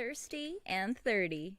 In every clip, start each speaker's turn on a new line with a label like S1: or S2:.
S1: Thirsty and 30.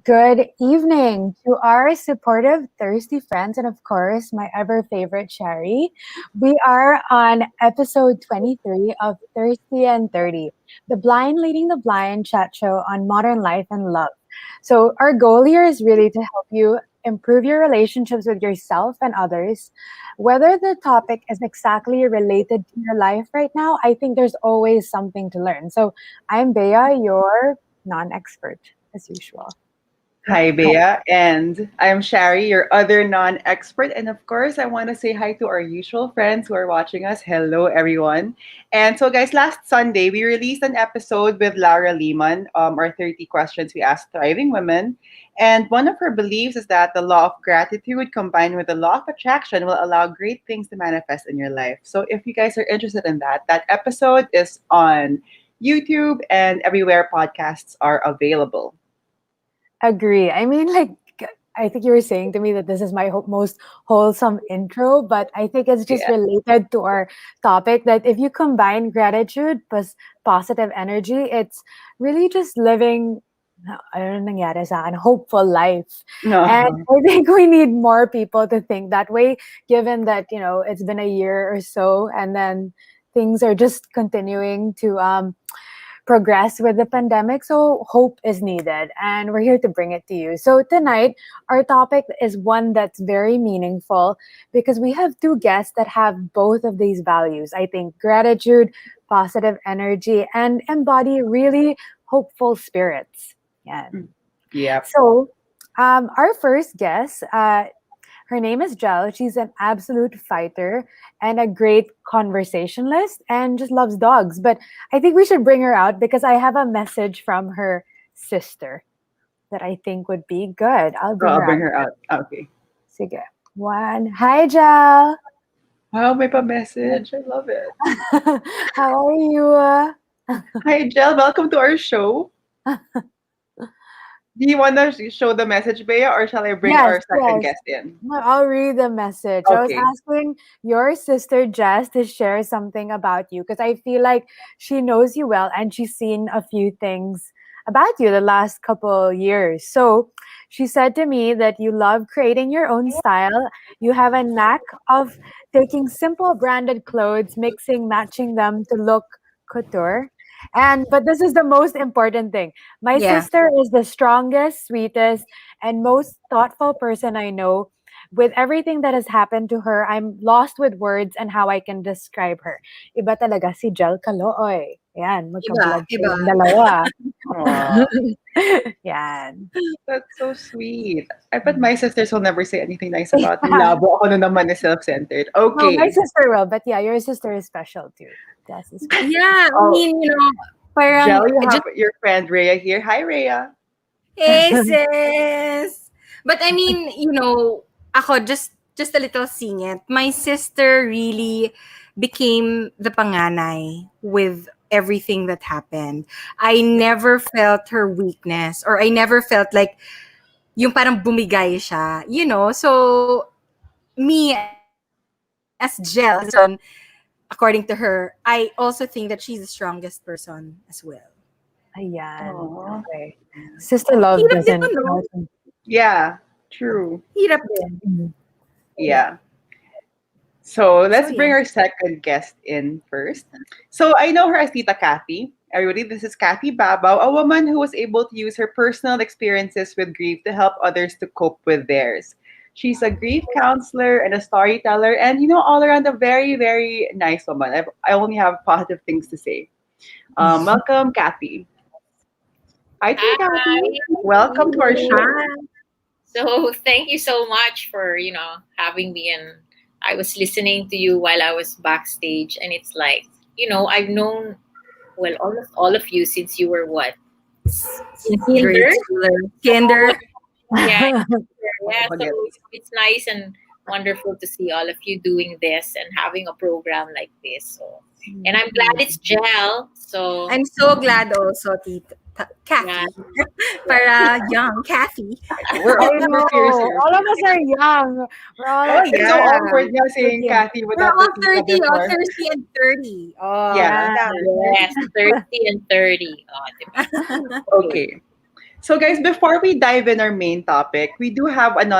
S2: Good evening to our supportive, thirsty friends, and of course, my ever favorite Sherry. We are on episode 23 of Thirsty and 30, the blind leading the blind chat show on modern life and love. So, our goal here is really to help you improve your relationships with yourself and others. Whether the topic is exactly related to your life right now, I think there's always something to learn. So, I'm Bea, your non expert, as usual.
S3: Hi, Bea, and I'm Shari, your other non-expert. And of course, I want to say hi to our usual friends who are watching us. Hello, everyone. And so, guys, last Sunday, we released an episode with Laura Lehman, our 30 questions we asked thriving women. And one of her beliefs is that the law of gratitude combined with the law of attraction will allow great things to manifest in your life. So if you guys are interested in that, that episode is on YouTube and everywhere podcasts are available.
S2: Agree. I mean, like, I think you were saying to me that this is my most wholesome intro, but I think it's just
S3: Yeah.
S2: related to our topic that if you combine gratitude plus positive energy, it's really just living ano nangyari sa akin, hopeful life. And
S3: No.
S2: I think we need more people to think that way, given that, it's been a year or so, and then things are just continuing to progress with the pandemic. So hope is needed, and we're here to bring it to you. So tonight, our topic is one that's very meaningful because we have two guests that have both of these values. I think gratitude, positive energy, and embody really hopeful spirits. Yeah.
S3: Yep.
S2: So, our first guest, her name is Jel. She's an absolute fighter and a great conversationalist and just loves dogs. But I think we should bring her out because I have a message from her sister that I think would be good. I'll
S3: So
S2: bring
S3: I'll
S2: her
S3: bring
S2: out.
S3: her out. Okay.
S2: Sige. One. Hi, Jel.
S3: Wow, may pa-message. I love it.
S2: How are you?
S3: Hi, Jel. Welcome to our show. Do you want to show the message, Bea, or shall I bring
S2: Yes,
S3: our second
S2: yes.
S3: guest in?
S2: Well, I'll read the message. I was
S3: Okay.
S2: asking your sister Jess to share something about you because I feel like she knows you well and she's seen a few things about you the last couple years. So she said to me that you love creating your own style. You have a knack of taking simple branded clothes, mixing, matching them to look couture. And but this is the most important thing. My
S1: Yeah.
S2: sister is the strongest, sweetest, and most thoughtful person I know. With everything that has happened to her, I'm lost with words and how I can describe her. Iba talaga si Jel Calooy. Yan,
S1: Iba,
S2: magka-blood
S1: iba.
S2: kayong dalawa.
S3: Aw,
S2: Yan.
S3: that's so sweet. I bet my sisters will never say anything nice about me. Labo ako na naman is self-centered.
S2: No, my
S3: Okay.
S2: sister will, but yeah, your sister is special too. Jess is special.
S1: Yeah, I
S3: Oh,
S1: mean, parang
S3: Jel, you have
S1: just
S3: your friend Rhea here. Hi, Rhea.
S1: hey sis. But I mean, ako just a little singit. My sister really became the panganay with everything that happened. I never felt her weakness, or I never felt like yung parang bumigay siya, So me as Jel, as a person, according to her, I also think that she's the strongest person as well.
S2: Ayan.
S3: Aw.
S2: Okay. Sister love
S1: Hirap din
S2: doesn't,
S1: nun, no?
S3: Yeah, true.
S1: Hirap din.
S2: Mhm.
S3: Yeah. So
S1: So
S3: let's bring
S1: yeah.
S3: our second guest in first. So I know her as Tita Cathy. Everybody, this is Cathy Babao, a woman who was able to use her personal experiences with grief to help others to cope with theirs. She's a grief counselor and a storyteller, and all around a very, very nice woman. I only have positive things to say. Welcome, Cathy. Hi, Tita
S4: Hi.
S3: Cathy. Welcome to our show.
S1: Hi.
S4: So thank you so much for, having me, and I was listening to you while I was backstage, and it's like, I've known, well, almost all of you since you were what? In
S1: Grade
S4: kinder?
S1: schooler.
S4: Oh,
S1: Kinder.
S4: yeah,
S3: Ako
S4: yeah. So
S3: bagets.
S4: it's nice and wonderful to see all of you doing this and having a program like this. So, and I'm glad it's Gel. So
S1: I'm so glad also, Tita.
S4: yeah,
S1: Kathy.
S4: yeah.
S1: Para young Kathy.
S3: We're
S2: I
S3: all
S2: know.
S3: here, sir.
S2: All of us are young. We're
S1: Oh
S2: all
S3: It's so
S1: yeah.
S3: awkward now saying
S2: 13.
S3: Cathy
S1: We're
S3: without the
S1: all
S3: tita
S1: 30, oh,
S3: before.
S1: thirsty and 30. Oh,
S3: Yeah.
S2: Yeah.
S4: Yes, 30 and 30. Oh, diba? Okay.
S3: Okay. So, guys, before we dive in our main topic, we do have an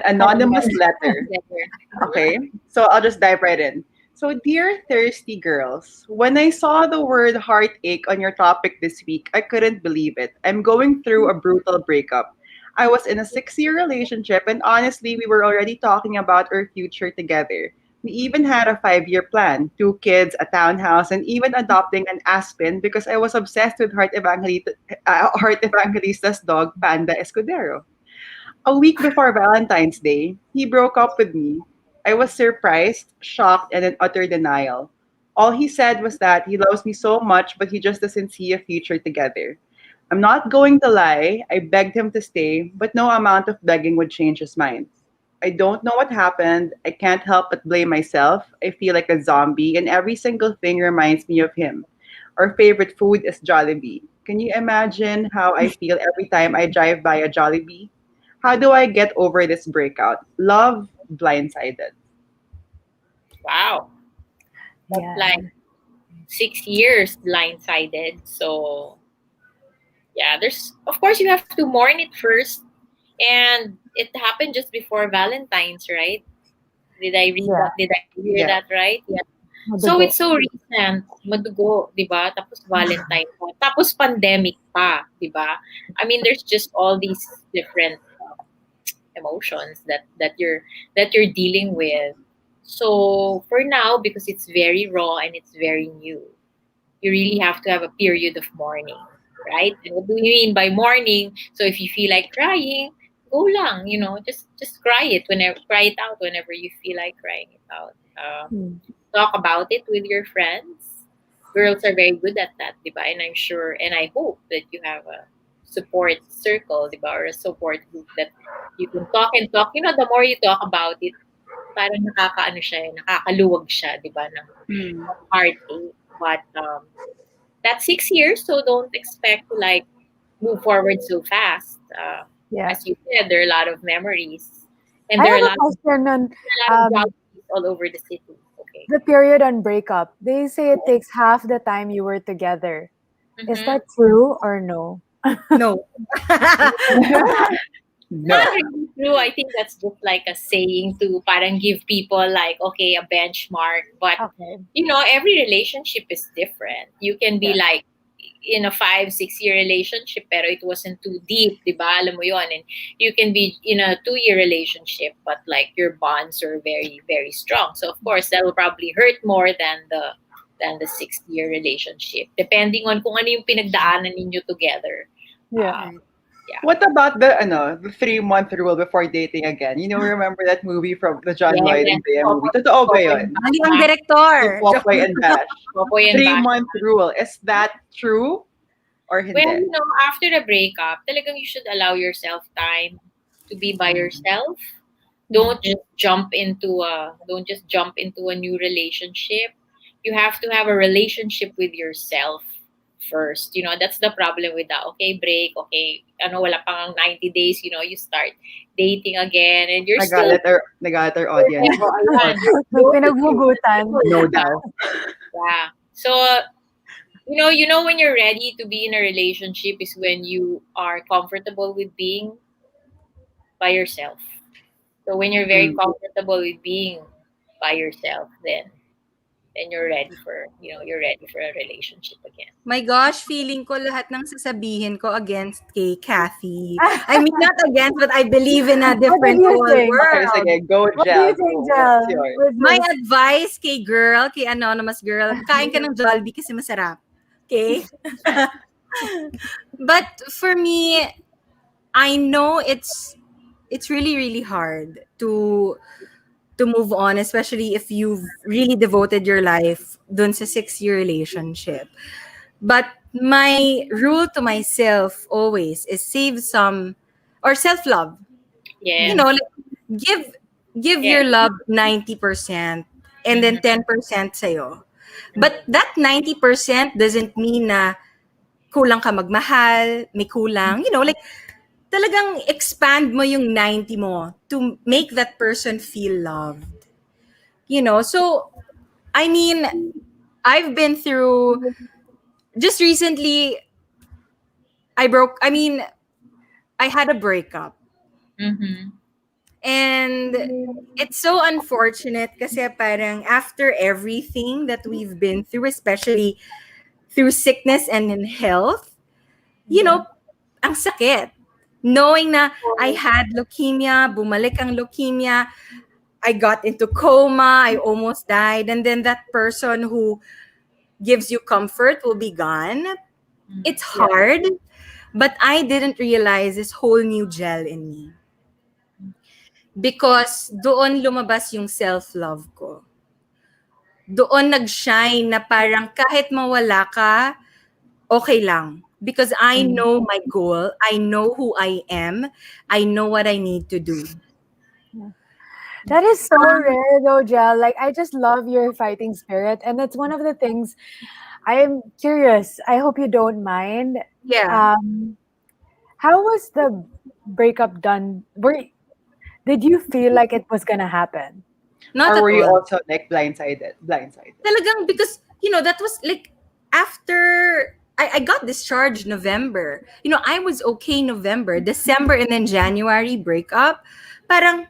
S3: anonymous letter.
S4: Better.
S3: Okay, so I'll just dive right in. So, dear thirsty girls, when I saw the word heartache on your topic this week, I couldn't believe it. I'm going through a brutal breakup. I was in a 6 year relationship, and honestly, we were already talking about our future together. We even had a 5 year plan, 2 kids, a townhouse, and even adopting an Aspen because I was obsessed with Heart Evangelista's dog, Panda Escudero. A week before Valentine's Day, he broke up with me. I was surprised, shocked, and in utter denial. All he said was that he loves me so much, but he just doesn't see a future together. I'm not going to lie, I begged him to stay, but no amount of begging would change his mind. I don't know what happened. I can't help but blame myself. I feel like a zombie, and every single thing reminds me of him. Our favorite food is Jollibee. Can you imagine how I feel every time I drive by a Jollibee? How do I get over this breakout? Love blindsided.
S4: Wow. That's
S2: Yeah.
S4: like 6 years blindsided. So yeah, there's of course you have to mourn it first, and it happened just before Valentine's, right? Did I read
S2: Yeah.
S4: that? Did I hear
S3: Yeah.
S4: that right? Yeah. So
S2: Madugo.
S4: it's so recent, madugo, 'di ba? Tapos Valentine pa. Tapos pandemic pa, 'di ba? I mean, there's just all these different emotions that you're dealing with. So for now, because it's very raw and it's very new, you really have to have a period of mourning, right? And what do we mean by mourning? So if you feel like crying, go lang, just cry it out whenever you feel like crying it out.
S2: Hmm.
S4: Talk about it with your friends. Girls are very good at that, diba? And I'm sure, and I hope that you have a support circle, diba? Or a support group that you can talk and talk. The more you talk about it, parang nakakaluwag siya, diba? Ng
S3: Hmm.
S4: heartache. But that's 6 years, so don't expect to like move forward so fast.
S2: Yeah.
S4: As you said, there are a lot of memories, and
S2: I
S4: there are
S2: have
S4: a
S2: a
S4: lot,
S2: question on
S4: a lot of
S2: um,
S4: jobs all over the city. Okay.
S2: the period on breakup. They say it takes half the time you were together. Is
S4: Mm-hmm.
S2: that true or no?
S1: No.
S3: No.
S4: Not really true. I think that's just like a saying to parang give people like, okay, a benchmark. But,
S2: Okay.
S4: every relationship is different. You can be
S3: Yeah.
S4: like in a 5, 6 year relationship, pero it wasn't too deep, di ba? Alam mo yon. And you can be in a 2 year relationship, but like your bonds are very, very strong. So of course, that will probably hurt more than the 6 year relationship, depending on kung ano yung pinagdaanan ninyo together.
S2: Yeah.
S4: Uh, yeah.
S3: What about the 3 month rule before dating again? Remember that movie from the John Lloyd
S4: Yes,
S3: and Bea movie?
S4: Popoy,
S3: Totoo ba
S4: Popoy and
S3: yun?
S1: Mali ang
S4: Basha.
S3: Yung
S1: direktor.
S3: Popoy and Bash.
S4: Popoy and
S3: Three
S4: Basha.
S3: month rule. Is that true or
S4: Well,
S3: hindi?
S4: after the breakup, talagang you should allow yourself time to be by
S3: Mm.
S4: yourself. Don't just jump into a new relationship. You have to have a relationship with yourself first. That's the problem with that. Okay, break. Okay, wala pang 90 days, you start dating again and you're still
S3: Nagalit our audience.
S4: oh, ayan.
S2: Pinaghugutan.
S3: No daw.
S4: Yeah. So, when you're ready to be in a relationship is when you are comfortable with being by yourself. So when you're very
S3: Mm.
S4: comfortable with being by yourself, then you're ready for, you're ready for a relationship again.
S1: My gosh, feeling ko lahat ng sasabihin ko against kay Cathy. I mean, not against, but I believe in a
S2: What did
S1: different
S2: you
S1: whole
S2: think?
S3: Okay,
S1: world.
S3: sige, go,
S2: What do you
S3: Jel.
S2: think,
S3: Go. What's
S2: Jel?
S3: yours?
S2: With
S1: My
S2: this?
S1: advice kay girl, kay anonymous girl, kain ka ng Jollibee kasi masarap. Okay? But for me, I know it's really really hard to move on, especially if you've really devoted your life dun sa 6-year relationship. But my rule to myself always is save some or self-love. You
S4: Yes.
S1: know, like give give your
S4: Yes.
S1: love 90% and then
S4: Mm-hmm.
S1: 10% sa'yo. But that 90% doesn't mean na kulang ka magmahal, may kulang, like talagang expand mo yung 90 mo to make that person feel loved. So I mean, I've been through just recently I mean, I had a breakup.
S4: Mm-hmm.
S1: And it's so unfortunate kasi parang after everything that we've been through, especially through sickness and in health, you
S2: Yeah.
S1: know, ang sakit. Knowing na I had leukemia, bumalik ang leukemia, I got into coma, I almost died, and then that person who gives you comfort will be gone. It's
S2: Yeah.
S1: hard, but I didn't realize this whole new gel in me. Because doon lumabas yung self-love ko. Doon nag-shine na parang kahit mawala ka, okay lang. Because I know my goal, I know who I am, I know what I need to do.
S2: That is so rare though, Jel. Like I just love your fighting spirit. And that's one of the things I'm curious. I hope you don't mind.
S1: Yeah,
S2: Um, how was the breakup done? Did you feel like it was gonna happen?
S1: not
S3: Or
S1: at
S3: were you
S1: all.
S3: also like blindsided? Blindsided.
S1: Talagang because, that was like after I got discharged November. I was okay November, December, and then January breakup. Parang,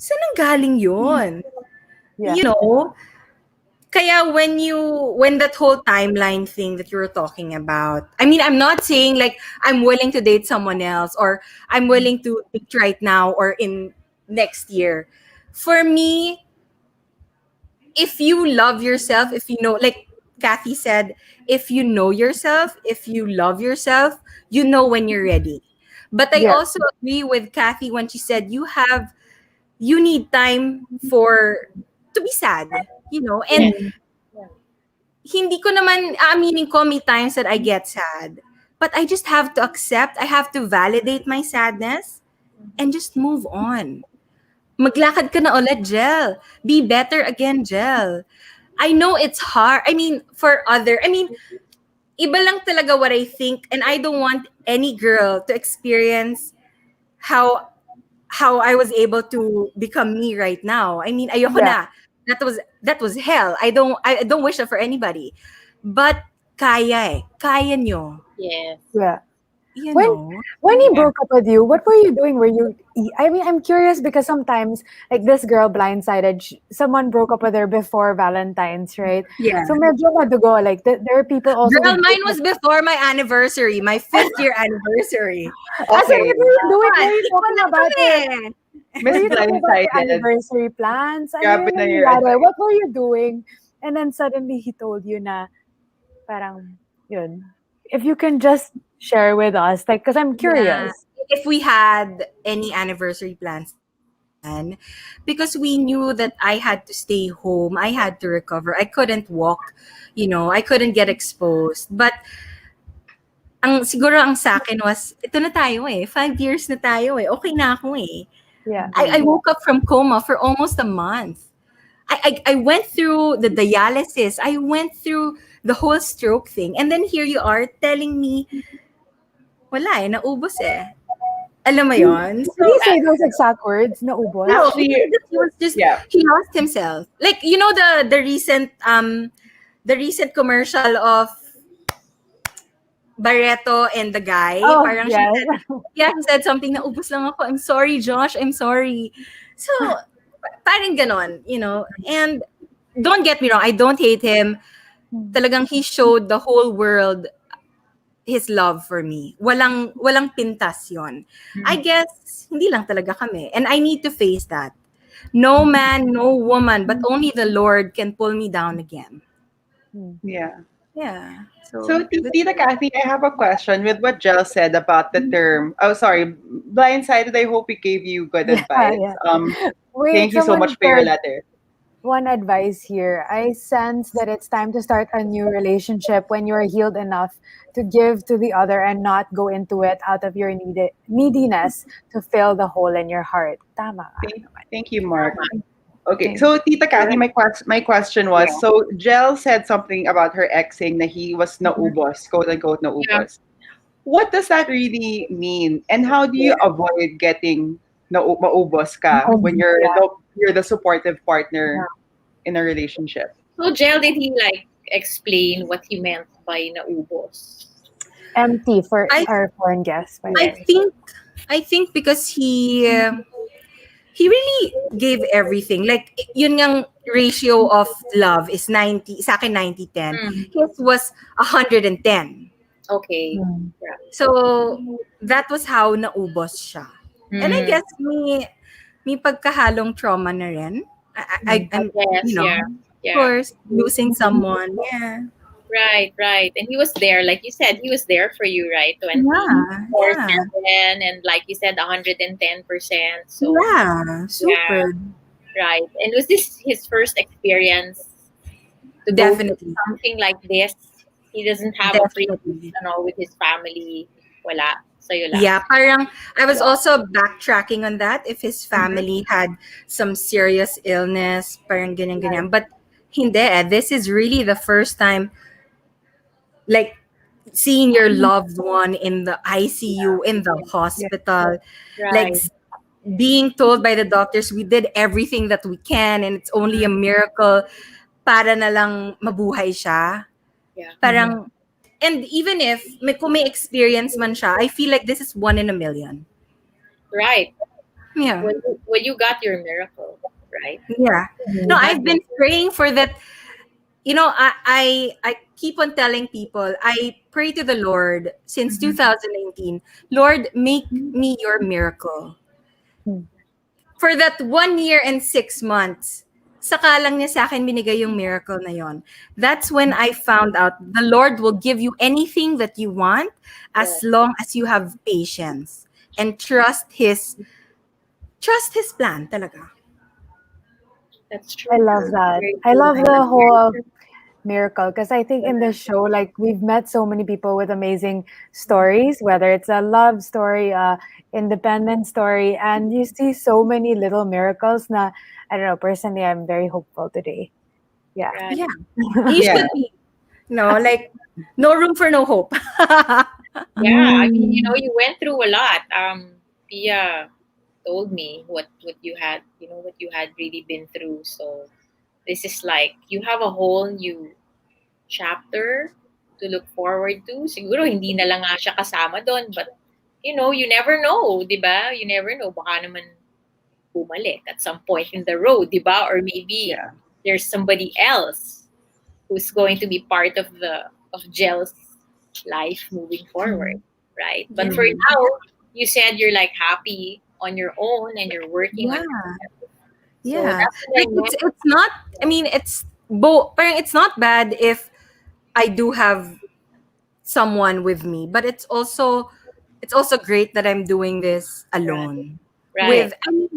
S1: saan ang galing yun?
S2: Yeah.
S1: You know, kaya when that whole timeline thing that you were talking about, I mean, I'm not saying like I'm willing to date someone else or I'm willing to date right now or in next year. For me, if you love yourself, if you know, like Cathy said, if you know yourself, if you love yourself, you know when you're ready. But I
S2: Yeah.
S1: also agree with Cathy when she said you need time for to be sad, and
S4: Yes.
S2: Mm.
S1: hindi ko naman aaminin ko may times that I get sad. But I just have to accept, I have to validate my sadness and just move on. Maglakad ka na ulit, Jel. Be better again, Jel. I know it's hard. I mean, iba lang talaga what I think and I don't want any girl to experience how I was able to become me right now. I mean, ayoko
S2: Yeah.
S1: na. That was hell. I don't wish that for anybody. But kaya eh. Kaya nyo.
S4: Yes.
S2: Yeah.
S1: You
S2: When
S1: know?
S2: when he
S4: Yeah.
S2: broke up with you, what were you doing? I mean, I'm curious because sometimes, like this girl, blindsided, someone broke up with her before Valentine's, right?
S1: Yeah.
S2: So medyo madugo. Like there are people also who
S1: Girl,
S2: break
S1: mine
S2: up.
S1: was before my anniversary, my 5th year anniversary.
S2: I said,
S3: Okay.
S2: what were you doing?
S1: Come on,
S2: Were you
S1: equal
S2: talking
S1: lang
S2: about
S1: kami.
S2: your Were
S3: Miss
S2: you talking about your
S3: Blindsided.
S2: anniversary plans? Ano
S3: Grabe
S2: yung
S3: na your
S2: nangyayari?
S3: advice.
S2: What were you doing? And then suddenly he told you na parang yun. If you can just share with us, like, because I'm
S1: Yeah.
S2: curious.
S1: If we had any anniversary plans then, because we knew that I had to stay home, I had to recover. I couldn't walk, I couldn't get exposed. But siguro ang sa akin was, ito na tayo eh. 5 years na tayo eh. Okay na ako eh.
S2: Yeah.
S1: I woke up from coma for almost a month. I went through the dialysis. I went through the whole stroke thing. And then here you are telling me, wala eh, naubos eh. Alam mo yon?
S2: Did he say those exact words? Naubos?
S1: No,
S3: Actually,
S1: he was just
S3: yeah.
S1: he lost himself. Like the recent commercial of Barreto and the guy.
S2: Oh,
S1: Parang
S2: yes.
S1: she said something na ubos lang ako. I'm sorry, Josh. I'm sorry. So, parang ganon, and don't get me wrong, I don't hate him.
S2: Mm.
S1: Talagang he showed the whole world his love for me. Walang pintas yon. I guess, hindi lang talaga kami. And I need to face that. No man, no woman, but only the Lord can pull me down again.
S2: Mm.
S3: Yeah.
S1: Yeah.
S3: So,
S1: So,
S3: Tita Kathy, I have a question with what Jel said about the term. Oh, sorry, blindsided. I hope we gave you good
S2: Yeah,
S3: advice.
S2: yeah. Wait,
S3: Thank you so
S2: someone
S3: much for your
S2: said
S3: letter.
S2: one advice here. I sense that it's time to start a new relationship when you're healed enough to give to the other and not go into it out of your neediness to fill the hole in your heart. Tama ka
S3: Thank you, Mark.
S4: Tama.
S3: Okay,
S2: naman.
S3: so Tita Kathy,
S4: Correct.
S3: my question was,
S4: Yeah.
S3: so Jel said something about her ex saying that he was
S4: Mhm.
S3: naubos, quote unquote
S4: Yeah.
S3: naubos. What does that really mean? And how do you
S4: Yeah.
S3: avoid getting maubos ka when
S2: Oh, yeah.
S3: you're the supportive partner
S4: Yeah.
S3: in a relationship?
S4: So, Jel, did he like explain what he meant by naubos?
S2: Empty for
S1: I
S2: our foreign guests, by the
S1: I
S4: Yes.
S2: way.
S1: think I think because he really gave everything. Like, yun ngang ratio of love is 90, sa akin 90-10.
S4: Mm.
S1: His was 110.
S4: Okay.
S2: Mm.
S4: Yeah.
S1: So, that was how naubos siya. And I
S4: Mm.
S1: guess may pagkahalong trauma na rin.
S2: Mm.
S4: I
S1: I'm,
S4: guess. Yeah.
S1: of
S4: Yeah.
S1: course, losing someone. Yeah.
S4: Right, right. And he was there, like you said, he was there for you, right?
S1: Yeah.
S4: 24
S1: Yeah.
S4: 7, and like you said, 110%. So,
S1: Yeah.
S4: yeah,
S1: Super.
S4: right. And was this his first experience to go through
S1: Definitely.
S4: something like this? He doesn't have a previous,
S1: Definitely.
S4: with his family. Wala. Sa'yo lang.
S1: Yeah, parang I was also backtracking on that if his
S4: Mhm.
S1: family had some serious illness, parang
S4: Right,
S1: ganyan-ganyan. But hindi eh. This is really the first time, like, seeing your loved one in the ICU, in the
S2: Yeah.
S1: hospital, like
S4: right.
S1: being told by the doctors we did everything that we can and it's only a
S4: Mhm.
S1: miracle para na lang mabuhay siya.
S4: Yeah,
S2: Mhm.
S1: Parang, and even if kung may experience man siya, I feel like this is one in a million.
S4: right.
S1: Yeah.
S4: When you got your miracle, right?
S1: Yeah. No,
S4: You
S2: Mm.
S4: had
S1: I've
S4: your
S1: been praying for that. I keep on telling people, I pray to the Lord since
S4: Mhm.
S1: 2019, Lord, make me your miracle.
S2: Mm.
S1: For that 1 year and 6 months, saka lang niya sa akin binigay yung miracle na yon. That's when I found out the Lord will give you anything that you want
S4: Yeah,
S1: as long as you have patience and trust his plan talaga.
S4: that's
S2: I
S4: true.
S2: love
S4: That's
S2: that.
S4: very
S2: I
S4: true.
S2: love the whole miracle because I think in
S4: Yeah.
S2: this show, like we've met so many people with amazing stories, whether it's a love story, independent story, and you see so many little miracles. Na I don't know. Personally, I'm very hopeful today. Yeah.
S4: Right.
S1: Yeah. You
S3: Yeah.
S1: should be. No, like, no room for no hope.
S4: Yeah, I mean,
S2: Mm.
S4: you went through a lot. Pia told me what you had, what you had really been through. So this is like you have a whole new chapter to look forward to. Siguro hindi na lang nga siya kasama doon, but you never know, 'di ba? You never know, baka naman bumalik at some point in the road, 'di ba? Or maybe
S3: Yeah.
S4: there's somebody else who's going to be part of Gel's life moving forward, right? But for
S1: Yeah.
S4: now, you said you're like happy on your own and you're working on
S1: Yeah.
S4: yourself. So
S1: Yeah.
S4: that's what I
S1: Like,
S4: meant.
S1: it's not, I mean, it's parang it's not bad if I do have someone with me, but it's also great that I'm doing this
S4: Right,
S1: alone.
S4: right.
S1: With, I mean,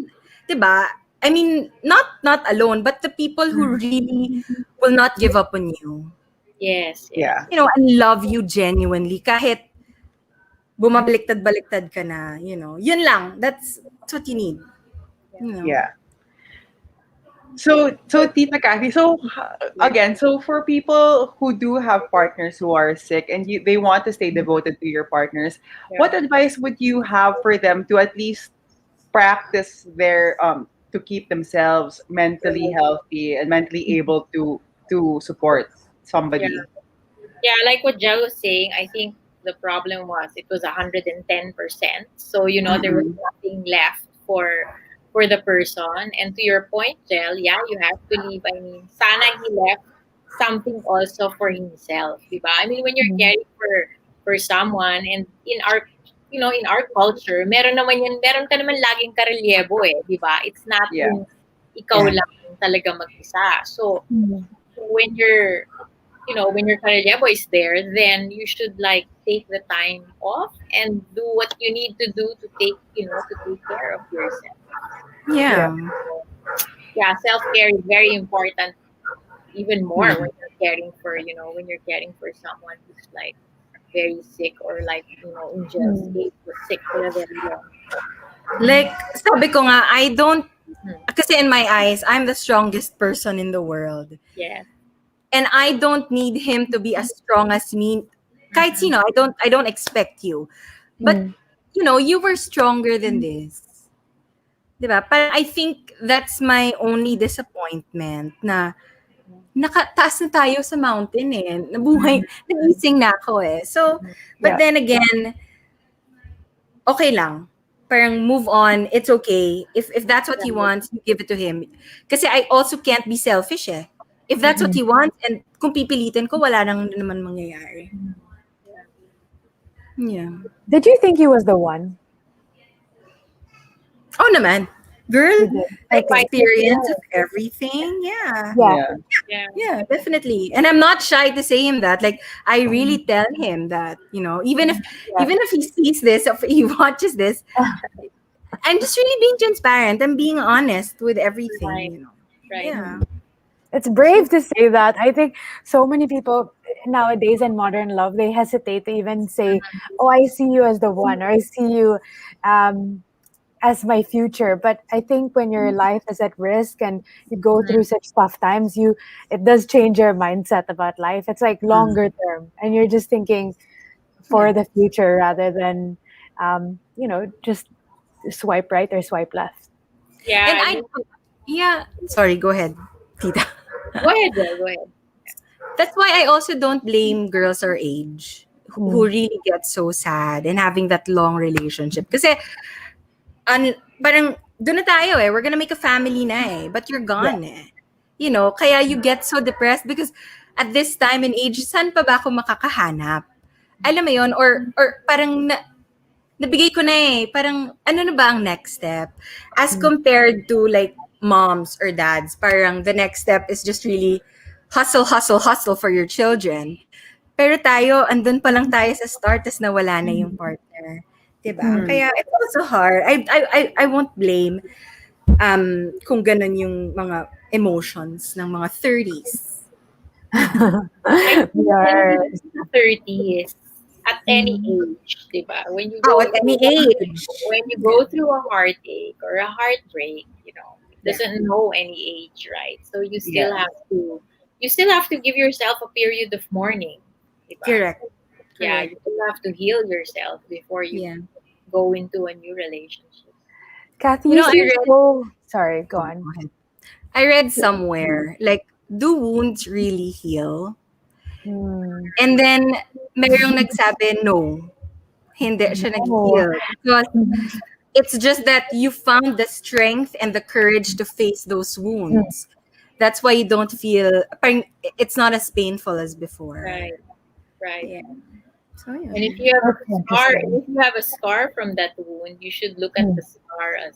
S1: 'di ba? I mean, not alone, but the people who
S4: Mhm.
S1: really will not give up on you.
S4: Yes, yes.
S3: Yeah.
S1: And love you genuinely kahit bumabaliktad-baliktad ka na, Yun lang. That's what you need, you know.
S3: Yeah. So Tita Kathy, so again, so for people who do have partners who are sick and they want to stay devoted to your partners,
S4: Yeah.
S3: what advice would you have for them to at least practice their to keep themselves mentally
S4: Right.
S3: healthy and mentally able to support
S4: Yeah.
S3: somebody?
S4: Yeah, like what Jel was saying, I think the problem was it was 110%. So, there was
S3: Mm-mm.
S4: nothing left for the person. And to your point, Jel, yeah, you have to leave. I mean, sana he left something also for himself, diba? I mean, when you're
S2: Mm.
S4: caring for someone, and in our, in our culture, meron ka naman laging karelyebo eh, diba? It's not
S3: Yeah.
S4: yung ikaw
S1: Yeah.
S4: lang talaga mag-isa. So,
S2: Mm.
S4: when you're when your karelyebo is there, then you should like take the time off and do what you need to do to take care of yourself.
S2: Yeah.
S1: Yeah.
S4: Yeah, self care is very important, even more
S1: Yeah.
S4: when you're caring for when you're caring for someone who's like very sick, or like in Jel's
S2: Mm.
S4: case was sick for a very long
S1: Like, sabi ko nga, I don't,
S4: time.
S1: kasi in my eyes, I'm the strongest person in the world.
S4: Yes.
S1: And I don't need him to be as strong as me. Kahit
S4: Mm-mm.
S1: sino, I don't expect you. But,
S2: Mm.
S1: you were stronger than this. Diba? Parang I think that's my only disappointment na nakataas na tayo sa mountain eh. Nabuhay, nagising na ako eh. So, but
S2: Yeah.
S1: then again, okay lang. Parang move on. It's okay. If that's what he
S4: Right.
S1: wants, you give it to him. Kasi I also can't be selfish eh. If that's what
S2: Mm.
S1: he wants, and kung pipilitin ko, wala nang naman mangyayari.
S4: Yeah.
S1: Yeah.
S2: Did you think he was the one?
S1: Oh naman. Girl,
S2: You did.
S1: the
S2: Okay.
S4: Quite
S1: experience of
S4: sure.
S1: everything. Yeah.
S2: Yeah.
S3: Yeah.
S4: Yeah.
S1: Yeah, definitely. And I'm not shy to say him that. Like, I really tell him that, even if
S2: Yeah.
S1: even if he sees this, if he watches this, I'm just really being transparent. I'm being honest with everything,
S4: Right. Right.
S1: Yeah.
S2: It's brave to say that. I think so many people nowadays in modern love, they hesitate to even say, "Oh, I see you as the one," or "I see you um, as my future." But I think when your life is at risk and you go
S4: Mhm.
S2: through such tough times, it does change your mindset about life. It's like
S1: Mm.
S2: longer term, and you're just thinking
S1: Yeah.
S2: for the future rather than just swipe right or swipe left.
S1: And
S4: Yeah. I
S1: I
S4: mean,
S1: yeah, sorry, go ahead, Tita.
S4: go ahead, Jel. Go ahead.
S1: That's why I also don't blame girls our age who
S2: Mm.
S1: really get so sad and having that long relationship. Kasi parang doon na tayo eh. We're gonna make a family na eh. But you're
S2: Yeah.
S1: gone eh. Kaya you get so depressed because at this time and age, saan pa ba ako makakahanap? Alam mo yon, or parang nabigay ko na eh. Parang ano na ba ang next step? As
S2: Mm.
S1: compared to like moms or dads, parang the next step is just really hustle, hustle, hustle for your children. Pero tayo, andun pa lang tayo sa start, tas nawala na yung partner. 'Di ba?
S2: Mm.
S1: Kaya it's also hard. I won't blame kung ganun yung mga emotions ng mga 30s.
S4: I think when
S2: Yes.
S4: you reach 30s, at any
S2: Mhm.
S4: age, diba?
S1: Oh, at any age.
S4: When you go through a heartache or a heartbreak, it
S1: Yeah.
S4: doesn't know any age, right? So you still
S3: Yeah.
S4: have to give yourself a period of mourning, diba?
S1: Correct.
S4: Yeah,
S1: Correct.
S4: you still have to heal yourself before you
S1: Yeah.
S4: go into a new relationship.
S2: Kathy,
S1: You
S2: you
S1: know, I
S2: seem
S1: read
S2: so sorry, go
S1: oh,
S2: on.
S1: go ahead. I read somewhere, like, do wounds really heal?
S2: Mm.
S1: And then, merong nagsabi, no, hindi siya
S2: Oh.
S1: nag-heal. Because
S2: Mhm.
S1: it's just that you found the strength and the courage to face those
S2: Mm.
S1: wounds. That's why you don't feel, parang it's not as painful as before.
S4: Right, right.
S1: Yeah. So, yeah.
S4: And if you have
S2: That's
S4: a scar,
S2: interesting.
S4: if you have a scar from that wound, you should look at
S2: Mm.
S4: the scar as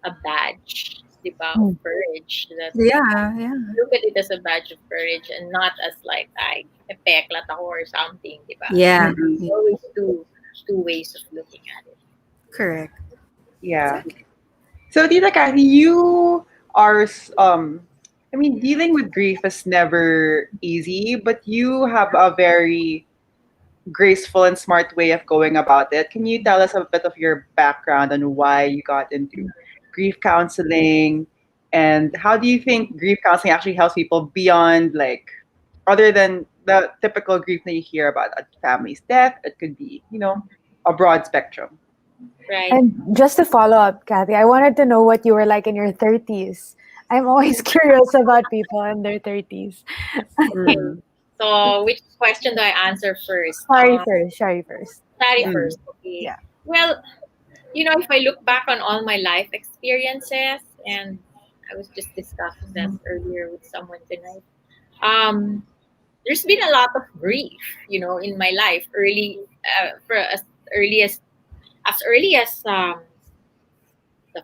S4: a badge, diba, of
S2: Mm.
S4: courage. That
S1: Yeah, yeah.
S4: look at it as a badge of courage and not as like ay epeklat ako or something, diba?
S1: Yeah.
S3: Mm-mm.
S1: Yeah.
S4: Always two ways of looking at it.
S1: Correct.
S3: Yeah.
S1: Exactly.
S3: So, Tita Kathy, you are, I mean, dealing with grief is never easy, but you have a very graceful and smart way of going about it. Can you tell us a bit of your background on why you got into grief counseling? And how do you think grief counseling actually helps people beyond, like, other than the typical grief that you hear about a family's death? It could be, a broad spectrum.
S4: Right.
S2: And just to follow up, Kathy, I wanted to know what you were like in your 30s. I'm always curious about people in their 30s.
S4: Okay.
S3: Mm-hmm.
S4: So which question do I answer first?
S2: Sorry first. Sorry first.
S4: Sorry
S2: Yeah.
S3: Mm-hmm.
S4: first. Okay.
S2: Yeah.
S4: Well, if I look back on all my life experiences, and I was just discussing that earlier with someone tonight. Um, there's been a lot of grief, in my life for as early as the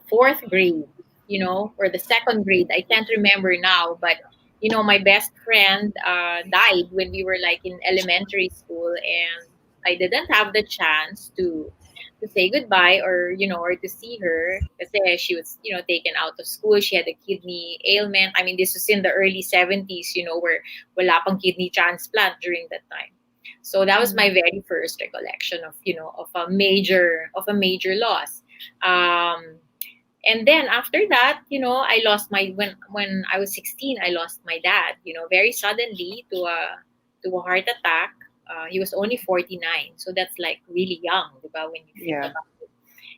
S4: fourth grade, or the second grade. I can't remember now, but my best friend died when we were like in elementary school, and I didn't have the chance to say goodbye, or to see her because she was taken out of school. She had a kidney ailment. I mean, this was in the early 70s, where wala pang kidney transplant during that time. So that was my very first recollection of a major loss. um and then after that, I lost my when I was 16. I lost my dad, very suddenly to a heart attack. He was only 49, so that's like really young, diba, when you think
S3: Yeah.
S4: about it.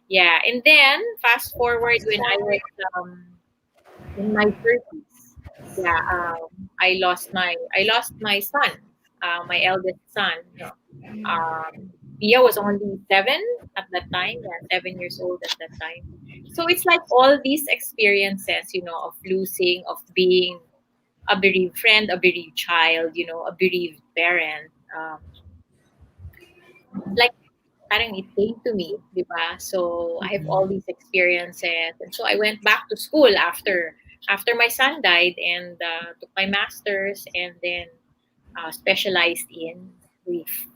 S4: Yeah, and then fast forward when I was in my 30s. Yeah, I lost my son, my eldest son. Pia was only 7 at that time. Yeah, 7 years old at that time. So it's like all these experiences, of losing, of being a bereaved friend, a bereaved child, a bereaved parent. Like parang it came to me, di ba? So I have all these experiences, and so I went back to school after my son died, and took my masters, and then specialized in grief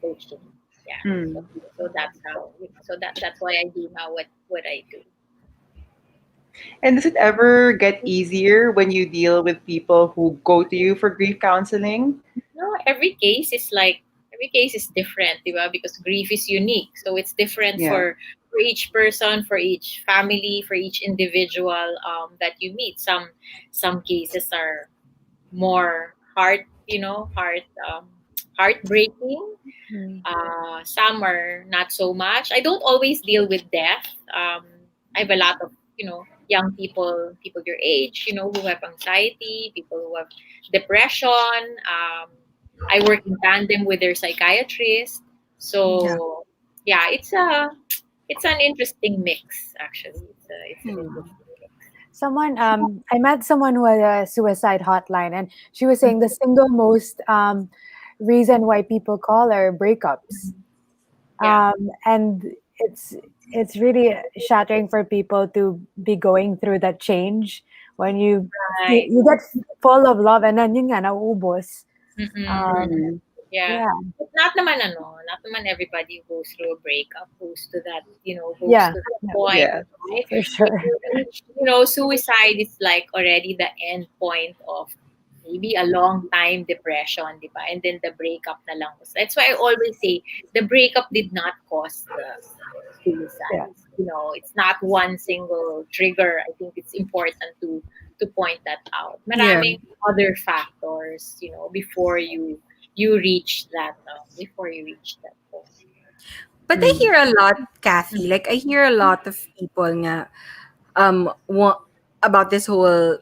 S4: coaching. Yeah. So,
S3: Mm.
S4: so that's how. So that's why I do now what I do.
S3: And does it ever get easier when you deal with people who go to you for grief counseling?
S4: No, every case is different, di ba? Because grief is unique. So it's different
S3: Yeah.
S4: for each person, for each family, for each individual that you meet. Some cases are more heartbreaking.
S2: Mm.
S4: Some are not so much. I don't always deal with death. I have a lot of young people your age, who have anxiety, people who have depression. I work in tandem with their psychiatrist.
S1: Yeah.
S4: So yeah, it's an interesting mix actually. It's an
S1: Hmm.
S4: interesting mix.
S2: I met someone who had a suicide hotline, and she was saying the single most reason why people call are breakups.
S4: Yeah.
S2: And it's it's really shattering for people to be going through that change when
S4: Right.
S2: you get full of love and then yun nga nauubos.
S4: Mm-mm.
S2: Um,
S3: Mm.
S4: Yeah.
S2: yeah,
S4: But not naman everybody who goes through a breakup goes
S2: yeah,
S4: to that
S2: yeah,
S4: point,
S3: Yeah.
S4: right?
S2: for
S4: When
S2: sure.
S4: you reach, suicide is like already the end point of maybe a long time depression, di ba? And then the breakup na lang. That's why I always say the breakup did not cause the
S2: Yeah,
S4: suicide. It's not one single trigger. I think it's important to point that out.
S1: Yeah.
S4: Maraming other factors, before you reach that point.
S1: But I
S3: Mm.
S1: hear a lot, Kathy. Like I hear a lot of people nga about this whole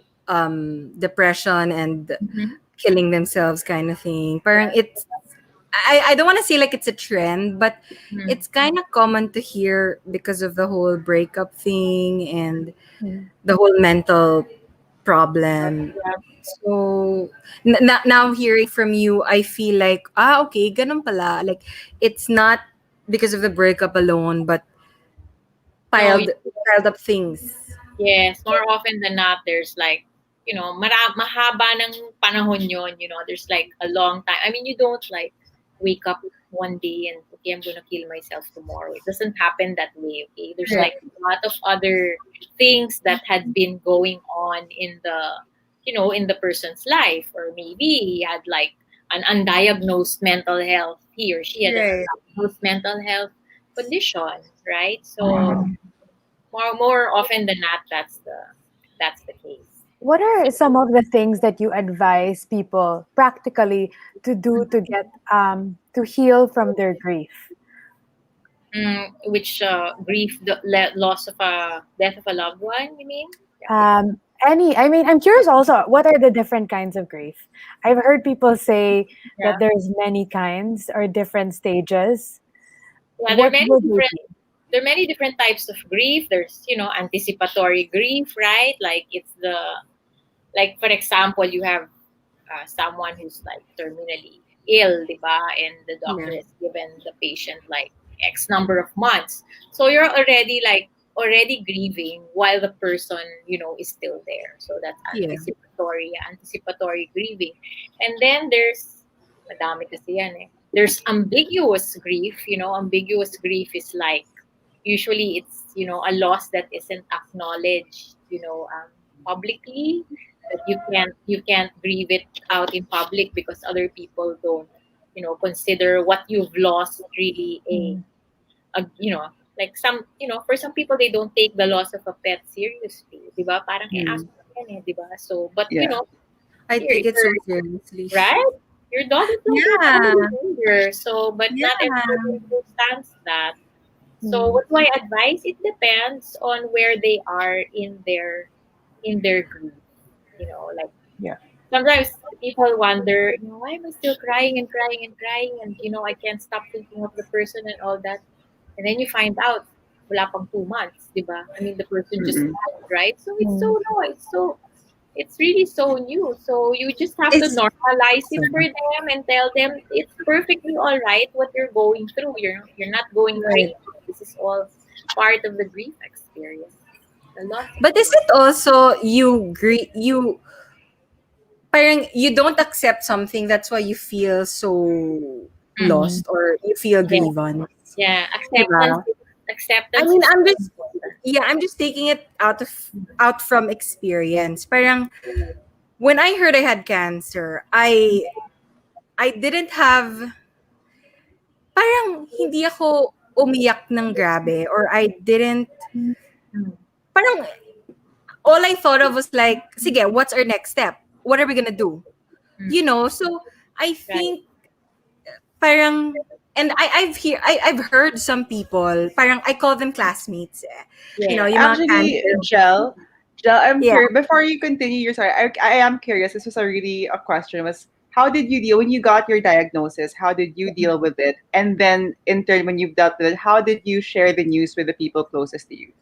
S1: depression and
S4: Mm-hmm.
S1: killing themselves kind of thing. Parang
S4: Yeah.
S1: it's I don't want to say like it's a trend, but
S4: Mm-hmm.
S1: it's kind of common to hear because of the whole breakup thing and
S2: mm,
S1: the whole mental problem.
S4: Yeah.
S1: So now hearing from you, I feel like okay, ganun pala. Like it's not because of the breakup alone, but
S4: No,
S1: piled piled up things.
S4: yes, more often than not, there's like, mahaba ng panahon yon, there's like a long time. I mean, you don't like wake up one day and, okay, I'm gonna kill myself tomorrow. It doesn't happen that way, okay? There's
S2: yeah,
S4: like a lot of other things that had been going on in the person's life, or maybe he had like an undiagnosed mental health, he or she had an
S1: Right.
S4: undiagnosed mental health condition, right? So more often than not, that's the case.
S2: what are some of the things that you advise people practically to do to get to heal from their grief?
S4: Which grief, the loss of a death of a loved one, you mean? Yeah.
S2: I mean, I'm curious also, what are the different kinds of grief? I've heard people say that
S4: Yeah.
S2: there's many kinds or different stages.
S4: Yeah, there are
S2: What
S4: many
S2: would they
S4: different
S2: be?
S4: there are many different types of grief. There's, anticipatory grief, right? Like it's like for example, you have someone who's like terminally ill, diba? And the doctor
S1: Yeah.
S4: has given the patient like X number of months. So you're already grieving while the person, is still there. So that's
S1: Yeah.
S4: anticipatory grieving. And then there's madami kasi yan eh. There's ambiguous grief. Ambiguous grief is like usually it's a loss that isn't acknowledged publicly, that you can't grieve it out in public because other people don't consider what you've lost really
S2: Mm.
S4: a like for some people they don't take the loss of a pet seriously, di ba? Parang aso
S1: Mm.
S4: yan eh, di ba? So but
S3: Yeah.
S1: I take it so
S4: you're
S1: seriously.
S4: right, your dog is like your
S1: Yeah.
S4: family member, so but not
S1: Yeah.
S4: everybody understands that. So
S2: Mm.
S4: what do I advise? It depends on where they are in their grief. Like
S3: Yeah.
S4: sometimes people wonder, why am I still crying and crying and crying, and I can't stop thinking of the person and all that. And then you find out, wala pang 2 months, di ba? I mean, the person just
S3: Mm-mm.
S4: died, right? So it's so
S2: Mm.
S4: no, it's really so new. So you just have to
S1: It's
S4: normalize it for them and tell them it's perfectly all right what you're going through. You're not going
S1: right.
S4: crazy. This is all part of the grief experience, the loss
S1: But is
S4: experience.
S1: it also you parang you don't accept something, that's why you feel so
S2: Mm.
S1: lost or you feel
S4: Yeah,
S1: grievance,
S4: yeah.
S1: diba? I
S4: Acceptance
S1: mean,
S4: is
S1: I'm
S4: so
S1: just
S4: important.
S1: yeah, I'm just taking it out from experience. Parang when I heard I had cancer, I didn't have parang hindi ako umiyak ng grabe, or I didn't
S4: Mm,
S1: parang all I thought of was like, sige, what's our next step? What are we gonna do?
S4: mm,
S1: So I
S4: right.
S1: think parang and I've heard some people, parang I call them classmates.
S4: Yeah.
S1: Yung mga
S3: Actually,
S1: cancer.
S3: Jel, I'm
S1: Yeah.
S3: curious. Before you continue your story, I am curious. This was a question. Was how did you deal when you got your diagnosis? How did you deal with it? And then, in turn, when you've dealt with it, how did you share the news with the people closest to you?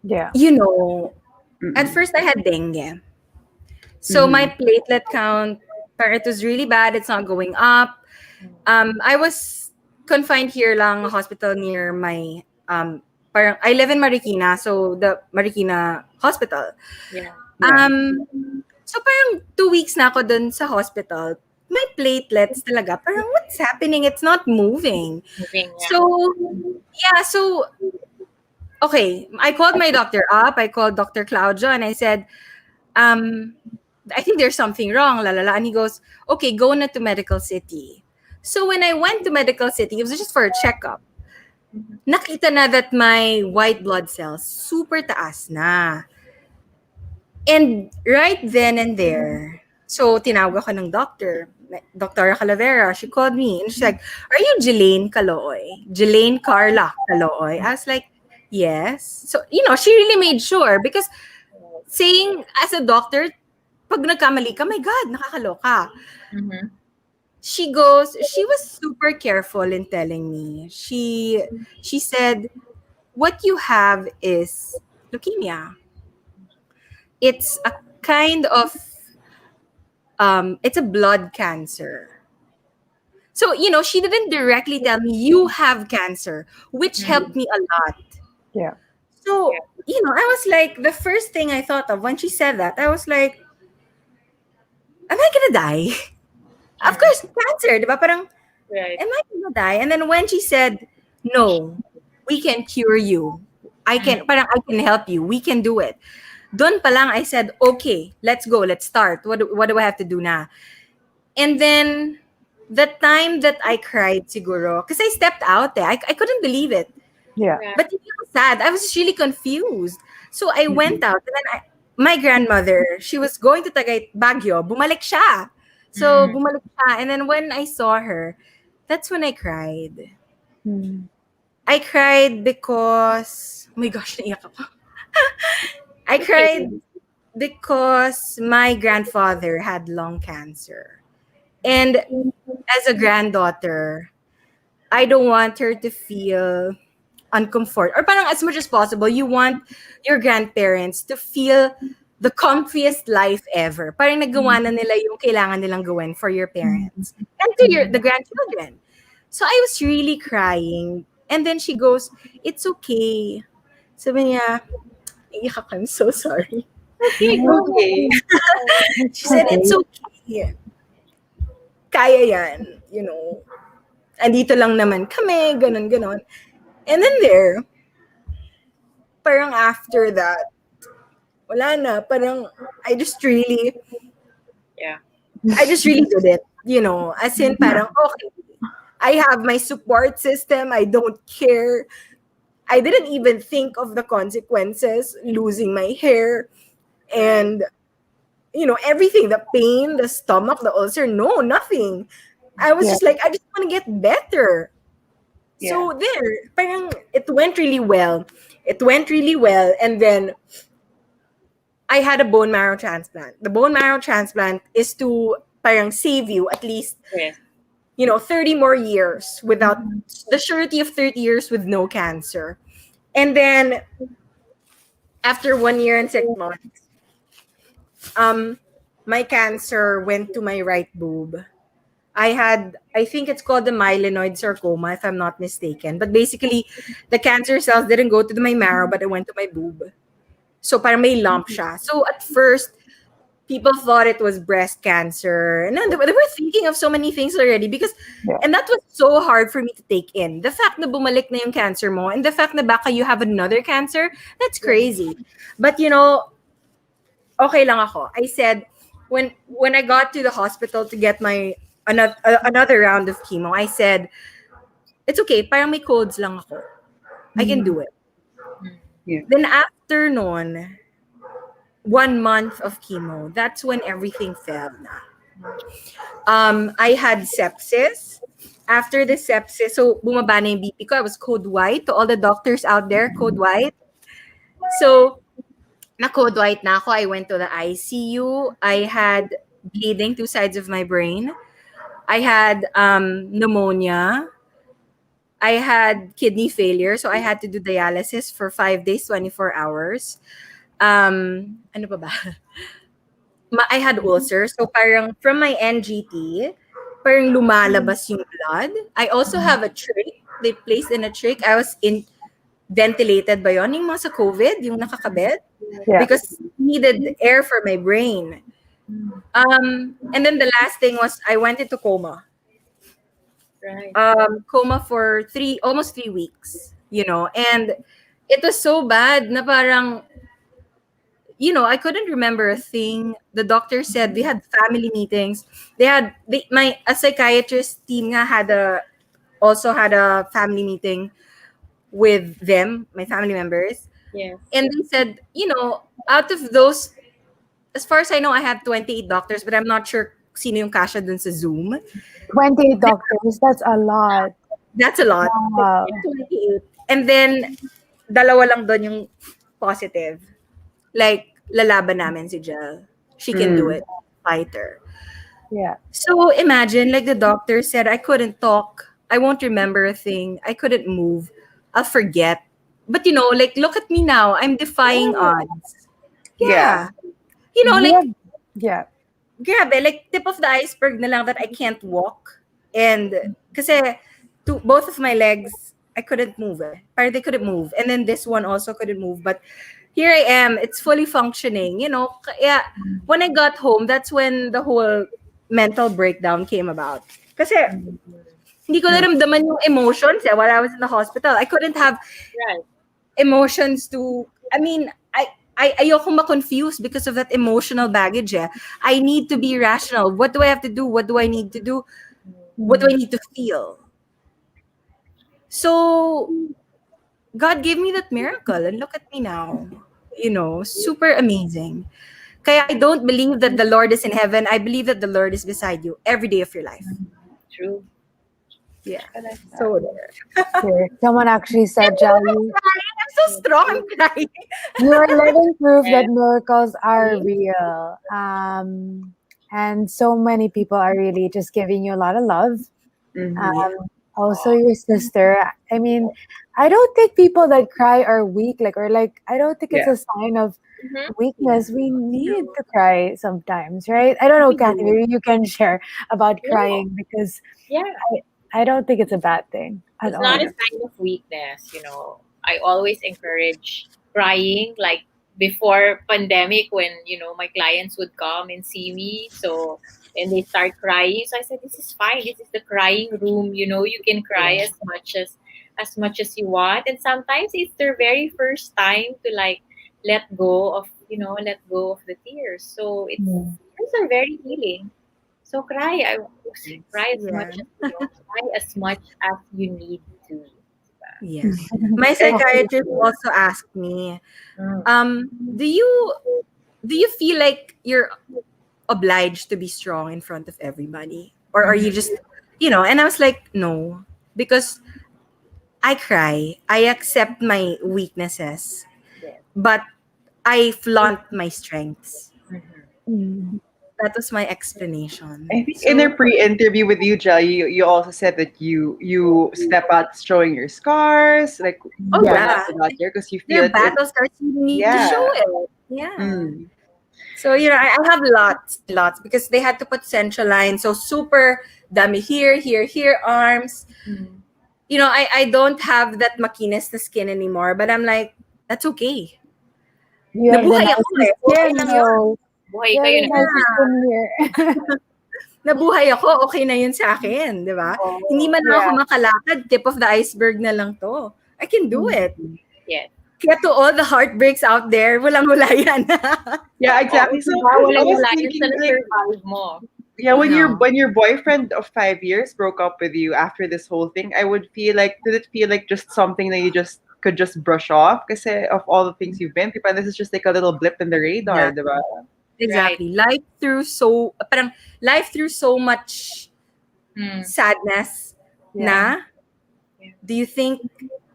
S2: Yeah.
S1: You know, at
S3: Mm-mm.
S1: first I had dengue. So my
S3: Mm-hmm.
S1: platelet count, parang it was really bad. It's not going up. I was confined here lang, a hospital near my parang I live in Marikina, so the Marikina hospital.
S4: Yeah.
S3: Yeah.
S1: So parang 2 weeks na ako dun sa hospital. My platelets talaga, parang what's happening? It's not moving.
S4: Moving. Yeah.
S1: So yeah, so okay, I called my doctor up. I called Dr. Claudio and I said, um, I think there's something wrong, la la la. And he goes, okay, go na to Medical City. So when I went to Medical City, it was just for a checkup.
S4: Mhm.
S1: Nakita na that my white blood cells super taas na. And right then and there, so tinawag ako ng doctor, Dr. Calavera. She called me and she's like, are you Jelaine Calooy? Jelaine Carla Calooy? I was like, yes. So, she really made sure because saying as a doctor, pag nagkamali ka, my God, nakakaloka.
S4: Mhm.
S1: She was super careful in telling me. She said, what you have is leukemia. It's a kind of it's a blood cancer. So, she didn't directly tell me you have cancer, which
S4: Mhm.
S1: helped me a lot.
S2: Yeah.
S1: So,
S4: Yeah.
S1: I was like, the first thing I thought of when she said that, I was like, am I gonna die? Of
S4: Mm.
S1: course, cancer, di ba? Parang,
S4: Right.
S1: am I gonna die? And then when she said, no, we can cure you.
S4: Mm.
S1: I can help you. We can do it. Doon pa lang, I said, okay, let's go. Let's start. What do I have to do now? And then, the time that I cried, siguro, because I stepped out there, I couldn't believe it.
S2: Yeah.
S4: Yeah.
S1: But it was sad. I was really confused. So I went
S3: Mm-mm.
S1: out, and then my grandmother, she was going to Baguio. Bumalik siya. So
S4: Mm.
S1: bumalik siya. And then when I saw her, that's when I cried.
S2: Mm.
S1: I cried because, oh my gosh, naiyak ako. I
S4: Okay.
S1: cried because my grandfather had lung cancer. And as a granddaughter, I don't want her to feel uncomfort, or parang as much as possible, you want your grandparents to feel the comfiest life ever. Parang nagawa na nila yung kailangan nilang gawin for your parents and to the grandchildren. So I was really crying. And then she goes, "It's okay." Sabi niya, iyak ako, "I'm so sorry."
S4: Okay, go.
S3: Okay.
S1: She said, "It's okay. Kaya yan, you know. Andito lang naman kami, ganun, ganun." And then parang after that, wala na. Parang, I just really,
S4: Yeah.
S1: I just really did it. You know, as in parang, okay, I have my support system. I don't care. I didn't even think of the consequences, losing my hair and, everything, the pain, the stomach, the ulcer. No, nothing. I was
S2: Yeah.
S1: just like, I just want to get better.
S3: Yeah.
S1: So there, parang it went really well. It went really well. And then I had a bone marrow transplant. The bone marrow transplant is to parang save you at least,
S4: Yes.
S1: 30 more years without the surety of 30 years with no cancer. And then after 1 year and 6 months, my cancer went to my right boob. I think it's called the myelinoid sarcoma, if I'm not mistaken. But basically, the cancer cells didn't go to my marrow, but it went to my boob. So parang may lump siya. So at first, people thought it was breast cancer. And then they were thinking of so many things already because,
S2: Yeah.
S1: and that was so hard for me to take in. The fact na bumalik na yung cancer mo and the fact na baka you have another cancer, that's crazy. But okay lang ako. I said, when I got to the hospital to get my another round of chemo, I said, it's okay, parang may codes lang ako. I can do it.
S3: Yeah.
S1: Then after noon, 1 month of chemo, that's when everything fell na. I had sepsis. After the sepsis, so bumaba na yung BP ko. I was code white. To all the doctors out there, code white. So, na code white na ako. I went to the ICU. I had bleeding 2 sides of my brain. I had pneumonia. I had kidney failure. So, I had to do dialysis for 5 days, 24 hours. Ano pa ba? I had ulcers. So parang from my NGT, parang lumalabas yung blood. I also have a trach. They placed in a trach. I was ventilated ba yun? Yung mga sa COVID, yung nakakabit.
S2: Yeah.
S1: Because needed air for my brain. And then the last thing was I went into coma.
S4: Right.
S1: Coma for almost 3 weeks. And it was so bad na parang, I couldn't remember a thing. The doctor said we had family meetings. A psychiatrist team nga also had a family meeting with them, my family members.
S4: Yes.
S1: And they said, out of those, as far as I know, I had 28 doctors, but I'm not sure sino yung kasha dun sa Zoom.
S2: 28 doctors, that's a lot.
S1: That's a lot.
S2: Wow.
S1: 28. And then, dalawa lang dun yung positive. Like, lalaban namin si Jel. She can do it. Fight her.
S2: Yeah.
S1: So imagine, like the doctor said, I couldn't talk. I won't remember a thing. I couldn't move. I'll forget. But like, look at me now. I'm defying odds. Yeah. Like,
S2: Yeah.
S1: grabe, like, tip of the iceberg na lang that I can't walk. And, kasi, both of my legs, I couldn't move. Parang they couldn't move. And then this one also couldn't move. But here I am. It's fully functioning. Yeah. When I got home, that's when the whole mental breakdown came about. Kasi, hindi ko naramdaman yung emotions while I was in the hospital. I couldn't have emotions ayoko ma-confuse because of that emotional baggage. I need to be rational. What do I have to do? What do I need to do? What do I need to feel? So, God gave me that miracle. And look at me now. Super amazing. Kaya I don't believe that the Lord is in heaven. I believe that the Lord is beside you every day of your life.
S4: True.
S1: Yeah. So there.
S2: Here. Someone actually said, Jel,
S1: I'm so strong. I'm crying.
S2: you are living proof that miracles are real. And so many people are really just giving you a lot of love. Also, your sister. I mean, I don't think people that cry are weak. I don't think it's
S3: Yeah.
S2: a sign of
S4: Mm-hmm.
S2: weakness. We need
S1: True.
S2: to cry sometimes, right? I don't know,
S4: We
S2: Kathy.
S4: do.
S2: Maybe you can share about
S4: No.
S2: crying because
S4: Yeah.
S2: I don't think it's a bad thing at
S4: It's not a
S2: all.
S1: Yeah.
S4: sign of weakness, you know. I always encourage crying, like before pandemic when, you know, my clients would come and see me. So and they start crying. So I said, this is fine. This is the crying room. You know, you can cry
S3: Yeah.
S4: as much as you want. And sometimes it's their very first time to like let go of, you know, let go of the tears. So it's
S2: Mm.
S4: those are very healing. So cry. I cry as much
S1: Yeah.
S4: as you know, cry as much as you need to.
S1: Yeah. My
S3: And
S1: psychiatrist also asked me,
S4: Mm.
S1: do you feel like you're obliged to be strong in front of everybody? Or are you
S4: Mhm.
S1: just, and I was like, no, because I cry. I accept my weaknesses,
S4: Yes.
S1: but I flaunt my strengths.
S4: Mhm.
S2: Mm.
S1: That was my explanation.
S3: I think in
S1: So,
S3: their pre-interview with you, Jel, you also said that you step out showing your scars, like
S1: oh
S3: going
S1: yeah,
S3: out without care because you feel
S1: their
S3: that it,
S1: battle scars, you need to show
S3: yeah.
S1: it. Yeah.
S3: Mm.
S1: So, I have lots and lots because they had to put central line. So super dami here, here, here, arms.
S4: Mhm.
S1: I don't have that makinis na skin anymore, but I'm like, that's okay.
S2: You have the
S1: Nabuhay ako
S2: nicest
S1: eh. Okay
S2: skin,
S1: lang yun.
S2: though.
S4: Buhay
S2: You have
S4: kayo
S2: the
S4: na.
S2: nicest skin here.
S1: Nabuhay ako, okay na yun sa akin, di ba? Hindi
S4: Oo.
S1: man ako
S2: Yeah.
S1: makalakad, tip of the iceberg na lang to. I can do
S2: Mm.
S1: it.
S4: Yes.
S1: Kaya to all the heartbreaks out there, walang-wala yan.
S3: Yeah,
S4: Oo,
S3: exactly. So
S4: diba?
S3: I
S4: Walang
S3: was
S4: wala yun sa
S3: thinking like,
S4: na-survive mo.
S3: yeah, when your
S1: no.
S3: boyfriend of 5 years broke up with you after this whole thing, I would feel like, did it feel like just something that you just could just brush off because of all the things you've been through? But this is just like a little blip in the radar, diba?
S1: Exactly.
S4: Right.
S1: Exactly. Life through so much
S4: Mm.
S1: sadness
S2: Yeah.
S1: na,
S4: Yeah.
S1: do you think,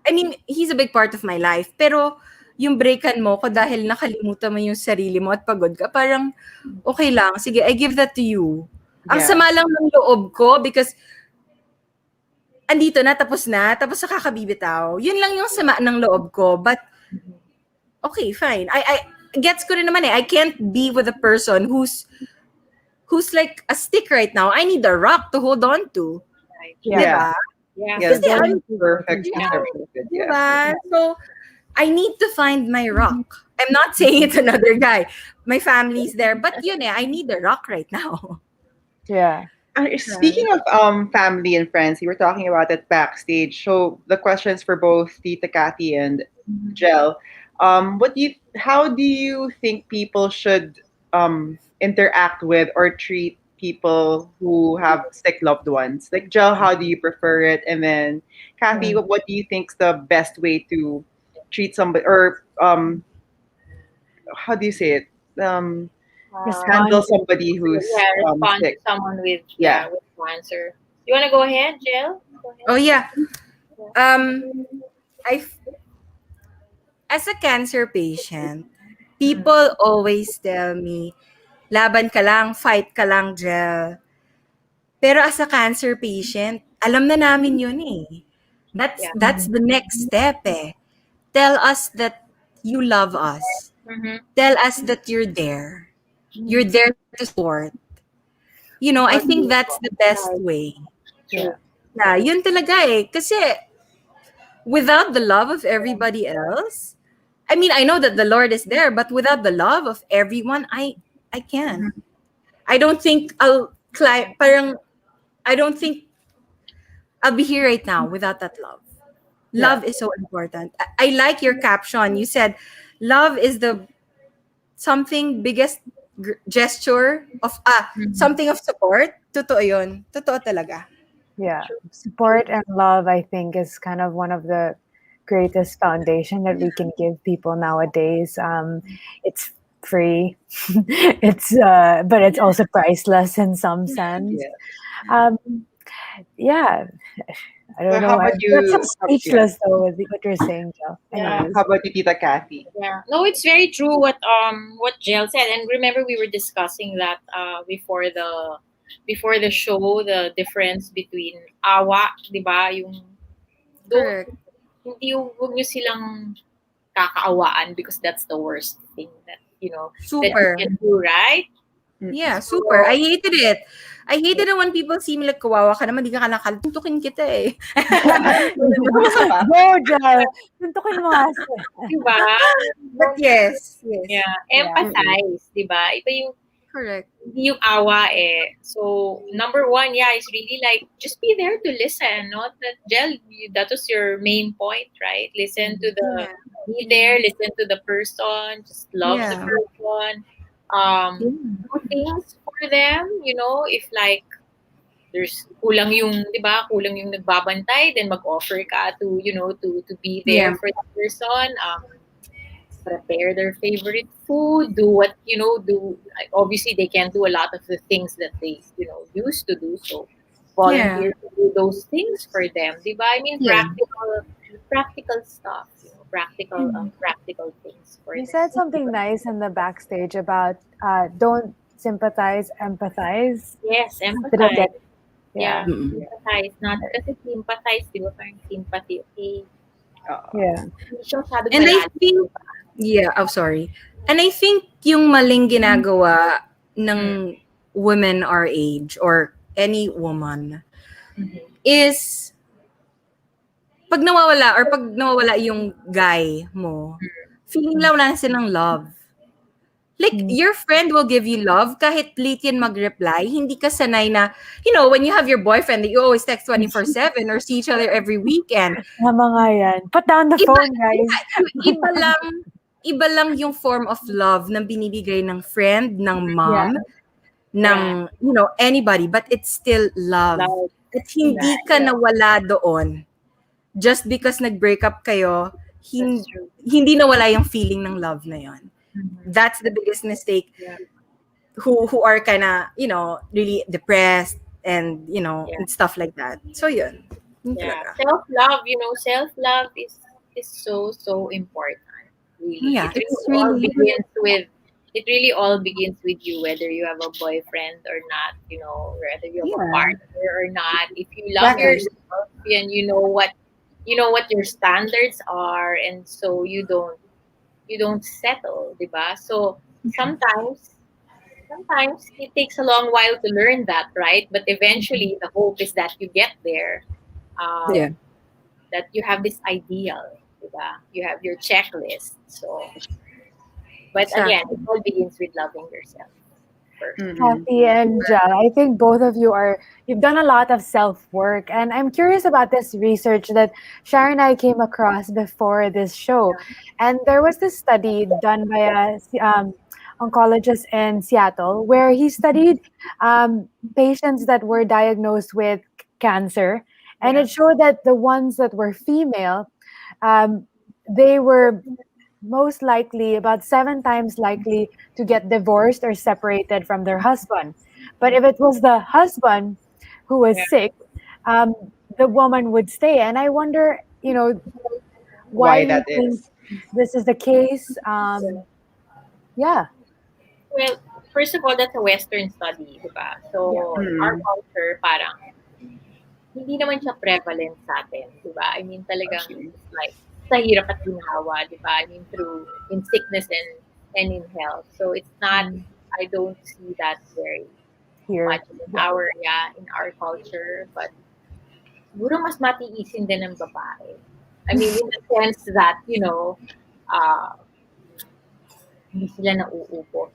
S1: I mean, he's a big part of my life, pero yung breakan mo ko dahil nakalimutan mo yung sarili mo at pagod ka, parang, okay lang, sige, I give that to you. Ang
S3: Yeah.
S1: sama lang ng loob ko because andito na, tapos nakakabibitaw. Yun lang yung sama ng loob ko. But, okay, fine. I gets ko rin naman eh. I can't be with a person who's like a stick right now. I need a rock to hold on to.
S4: Right.
S2: Yeah.
S3: Yeah.
S1: Diba?
S4: Yeah.
S3: Yeah,
S1: Kasi
S3: that's a
S2: Going
S1: I'm,
S2: through
S3: perfect
S2: something.
S1: yeah,
S3: description of it. Yeah.
S1: diba? So, I need to find my rock. I'm not saying it's another guy. My family's there. But yun eh, I need a rock right now.
S2: Yeah.
S3: Speaking of family and friends, you were talking about it backstage. So the questions for both Tita Cathy and
S4: Mhm.
S3: Jel. How do you think people should interact with or treat people who have sick loved ones? Like Jel, how do you prefer it? And then Cathy,
S2: Mm.
S3: what do you think's the best way to treat somebody or how do you say it? Handle
S2: Respond to
S3: somebody who's
S4: Yeah, respond to
S3: sick.
S4: someone with
S3: Yeah.
S4: with cancer. You wanna go ahead, Jill? Go ahead.
S1: Oh yeah.
S4: Yeah.
S1: I as a cancer patient,
S4: Mm.
S1: people always tell me, laban ka lang, fight ka lang, Jel. Pero as a cancer patient, alam na namin yun eh. That's
S4: Yeah.
S1: that's the next step eh. Tell us that you love us.
S4: Mm-hmm.
S1: Tell us that you're there. You're there to support. I
S3: How do
S1: think
S3: you
S1: that's the best
S4: Right.
S1: way.
S2: yeah.
S4: True.
S1: Yeah, yun talaga eh. Kasi without the love of everybody else, I mean, I know that the Lord is there, but without the love of everyone, I can't.
S4: Mm-hmm.
S1: I don't think I'll climb. Parang I don't think I'll be here right now without that love.
S3: Yeah.
S1: Love is so important. I like your caption. You said, "Love is the something biggest gesture of
S4: Mm-hmm.
S1: something of support." Totoo yun. Totoo talaga.
S2: Yeah.
S4: True. True.
S2: Support and love, I think, is kind of one of the greatest foundation that we can give people nowadays. It's free. But it's also priceless in some sense.
S3: Yeah.
S2: Um, yeah. I don't
S3: So how
S2: know.
S3: about
S2: That's so
S3: you? Yeah.
S2: speechless though with what you're saying, Joe.
S4: Yeah.
S2: Anyways.
S3: How about you, Tita Kathy?
S4: Yeah. No, it's very true what Jill said. And remember we were discussing that before before the show, the difference between awa, di ba? Yung don't,
S1: Correct.
S4: hindi yung, huwag nyo silang kakaawaan because that's the worst thing that, that you
S1: Super.
S4: can do, right?
S1: Yeah,
S3: Mm-mm.
S1: super. I
S4: So,
S1: hated it. I hated it when people see me like, kawawa ka naman, di ka nakal. Tuntukin kita eh.
S3: Gusto pa?
S2: Go, Jel! Tuntukin mo nga siya.
S4: di ba?
S1: But yes, yes.
S4: Yeah,
S2: Yeah.
S4: empathize, di ba? Iba yung,
S1: Correct.
S4: hindi yung awa eh. So, number one, yeah, is really like, just be there to listen, no? That, Jel, that was your main point, right? Listen to the,
S1: Yeah.
S4: be there, listen to the person, just love the
S1: Yeah.
S4: person.
S1: Yeah.
S4: Do things for them, if like, there's kulang yung, di ba, kulang yung nagbabantay, then mag-offer ka to, to be there
S1: Yeah.
S4: for the person. Prepare their favorite food, do what, obviously they can't do a lot of the things that they, used to do. So volunteer to do those things for them. Diba? I mean,
S1: Yeah.
S4: practical stuff, practical things for
S2: You
S4: them.
S2: said something nice in the backstage about don't sympathize, empathize.
S4: Yes,
S2: Did I
S4: empathize.
S2: get?
S4: Yeah,
S1: Mm-mm.
S4: sympathize. Not kasi sympathize, di ba? Parang sympathy, okay.
S2: Yeah.
S4: Hindi siya masyadong
S1: And I
S4: malalim,
S1: think,
S4: diba?
S1: yeah, oh sorry. And I think yung maling ginagawa ng women our age or any woman is pag nawawala yung guy mo, feeling lang wala na silang love. Like, your friend will give you love kahit late yan mag-reply. Hindi ka sanay na, when you have your boyfriend that you always text 24/7 or see each other every weekend,
S2: Tama nga yan. Put down the
S1: Iba-
S2: phone, guys.
S1: iba lang yung form of love na binibigay ng friend, ng mom, ng, anybody, but it's still love.
S4: Love.
S1: At hindi ka nawala doon just because nag-break up kayo,
S4: That's true.
S1: hindi nawala yung feeling ng love na yon. That's the biggest mistake.
S4: Yeah.
S1: Who are kind of, really depressed and, and stuff like that. So yun. Yun
S4: Yeah,
S1: talaga.
S4: self-love is so important. Really,
S1: Yeah,
S4: it
S1: it's
S4: really all
S1: really-
S4: begins with. It really all begins with you, whether you have a boyfriend or not. Whether you have a
S1: Yeah.
S4: partner or not. If you love
S1: Exactly.
S4: yourself and you know what your standards are, and so you don't settle, diba? So sometimes it takes a long while to learn that, right? But eventually, the hope is that you get there.
S1: Yeah.
S4: That you have this ideal, diba? You have your checklist. So, but
S1: Exactly.
S4: again, it all begins with loving yourself first.
S2: Cathy and Jel, I think both of you've done a lot of self-work. And I'm curious about this research that Sharon and I came across before this show. And there was this study done by a oncologist in Seattle where he studied patients that were diagnosed with cancer. And it showed that the ones that were female, they were most likely about 7 times likely to get divorced or separated from their husband. But if it was the husband who was sick, the woman would stay. And I wonder, why
S3: Why that
S2: you think
S3: is.
S2: this is the case. Yeah.
S4: Well, first of all, that's a Western study, diba? So, our culture, parang, hindi naman siya prevalent sa atin, diba? I mean, talagang, it's like, sa hirap at ginhawa, diba? I mean, in sickness and in health. So, it's not, I don't see that very
S2: Here.
S4: much in our culture. But, siguro mas matiisin din ng babae. I mean, in the sense that, hindi sila nauubos.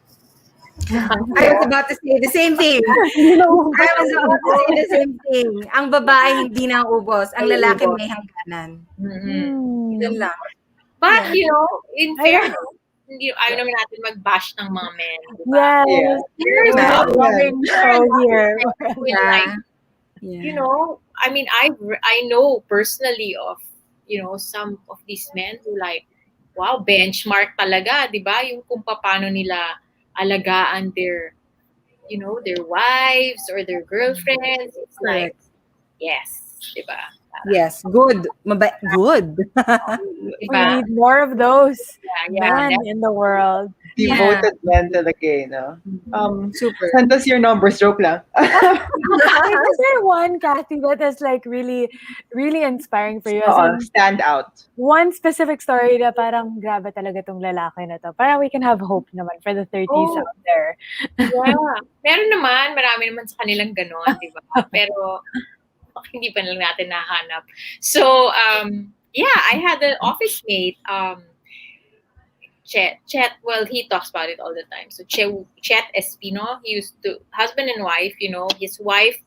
S1: I was about to say the same thing. I was about to say the same thing. Ang babae hindi na ubos, ang lalaki may hangganan. Yun lang.
S4: But, in fairness, ayaw naman natin mag-bash ng mga men. Diba?
S2: Yes.
S4: There's
S1: Yeah.
S4: a
S2: Loving show here.
S4: like,
S1: Yeah.
S4: I mean, I know personally of, some of these men who like, wow, benchmark talaga, di ba? Yung kung paano nila alagaan their wives or their girlfriends. It's like, yes, di ba?
S1: Yes, good. Good.
S2: We need more of those
S4: Yeah,
S2: men in the world.
S1: Yeah,
S3: Devoted man talaga eh, no?
S1: super.
S3: Send us your numbers. Joke lang.
S2: Wait, is there one, Kathy, that is like really, really inspiring for you? As
S3: Oo,
S2: in,
S3: stand out.
S2: one specific story na parang grabe talaga tong lalaki na to. Parang we can have hope naman for the 30s
S4: Oh,
S2: out there.
S4: yeah. Meron naman, marami naman sa kanilang ganon, di ba? Pero hindi pa lang natin nahanap. So, yeah, I had an office mate, Chet, well, he talks about it all the time. So Chet Espino, he used to, husband and wife, his wife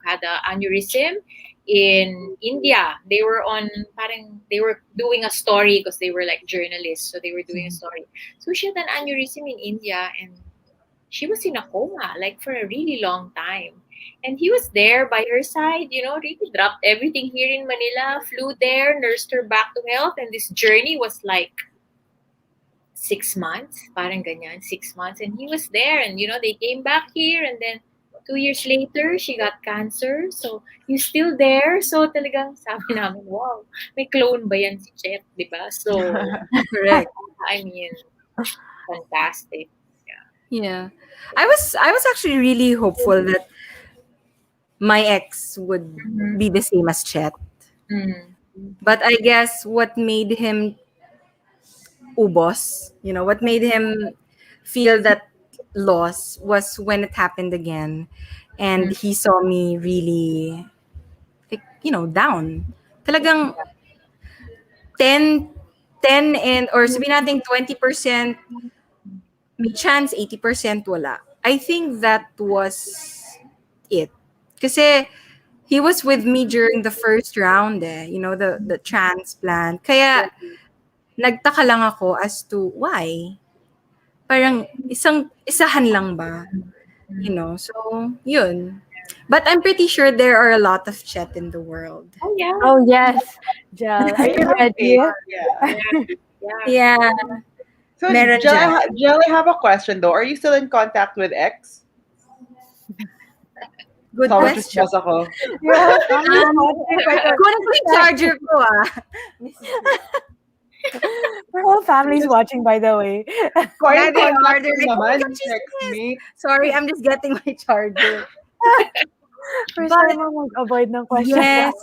S4: had an aneurysm in India. They were they were doing a story because they were like journalists. So they were doing a story. So she had an aneurysm in India and she was in a coma like for a really long time. And he was there by her side, really dropped everything here in Manila, flew there, nursed her back to health. And this journey was like 6 months, parang ganyan, 6 months. And he was there and, they came back here and then 2 years later, she got cancer. So, he's still there. So, talagang sabi namin, wow, may clone ba yan si Chet, di ba? So,
S1: Correct.
S4: I mean, fantastic.
S1: Yeah. I was actually really hopeful that my ex would be the same as Chet.
S4: Mm.
S1: But I guess what made him ubos, what made him feel that loss was when it happened again. And he saw me really, like, down. Talagang 10, 10 and, or sabihin natin 20% may chance, 80% wala. I think that was it. Kasi he was with me during the first round the transplant. Kaya nagtaka lang ako as to why. Parang isahan lang ba? So yun. But I'm pretty sure there are a lot of Chet in the world.
S4: Oh, yeah.
S2: Oh, yes. Jel, are you ready?
S3: Yeah.
S4: Yeah.
S1: Yeah.
S3: So,
S1: Meron
S3: Jel,
S1: dyan.
S3: Jel, I have a question though. Are you still in contact with ex?
S1: Good
S3: Tawag
S1: question.
S3: just ako.
S2: Yeah,
S1: Kunin ko yung charger ko
S2: our whole family's watching, by the way.
S3: Ko in
S1: Yeah, they are.
S3: contact
S1: They're
S3: ko
S1: like, oh my
S3: naman,
S1: God, she's
S3: ex-mate.
S1: Sorry, I'm just getting my charger.
S2: First
S1: But-
S2: time mo mag-avoid ng question.
S1: Yes.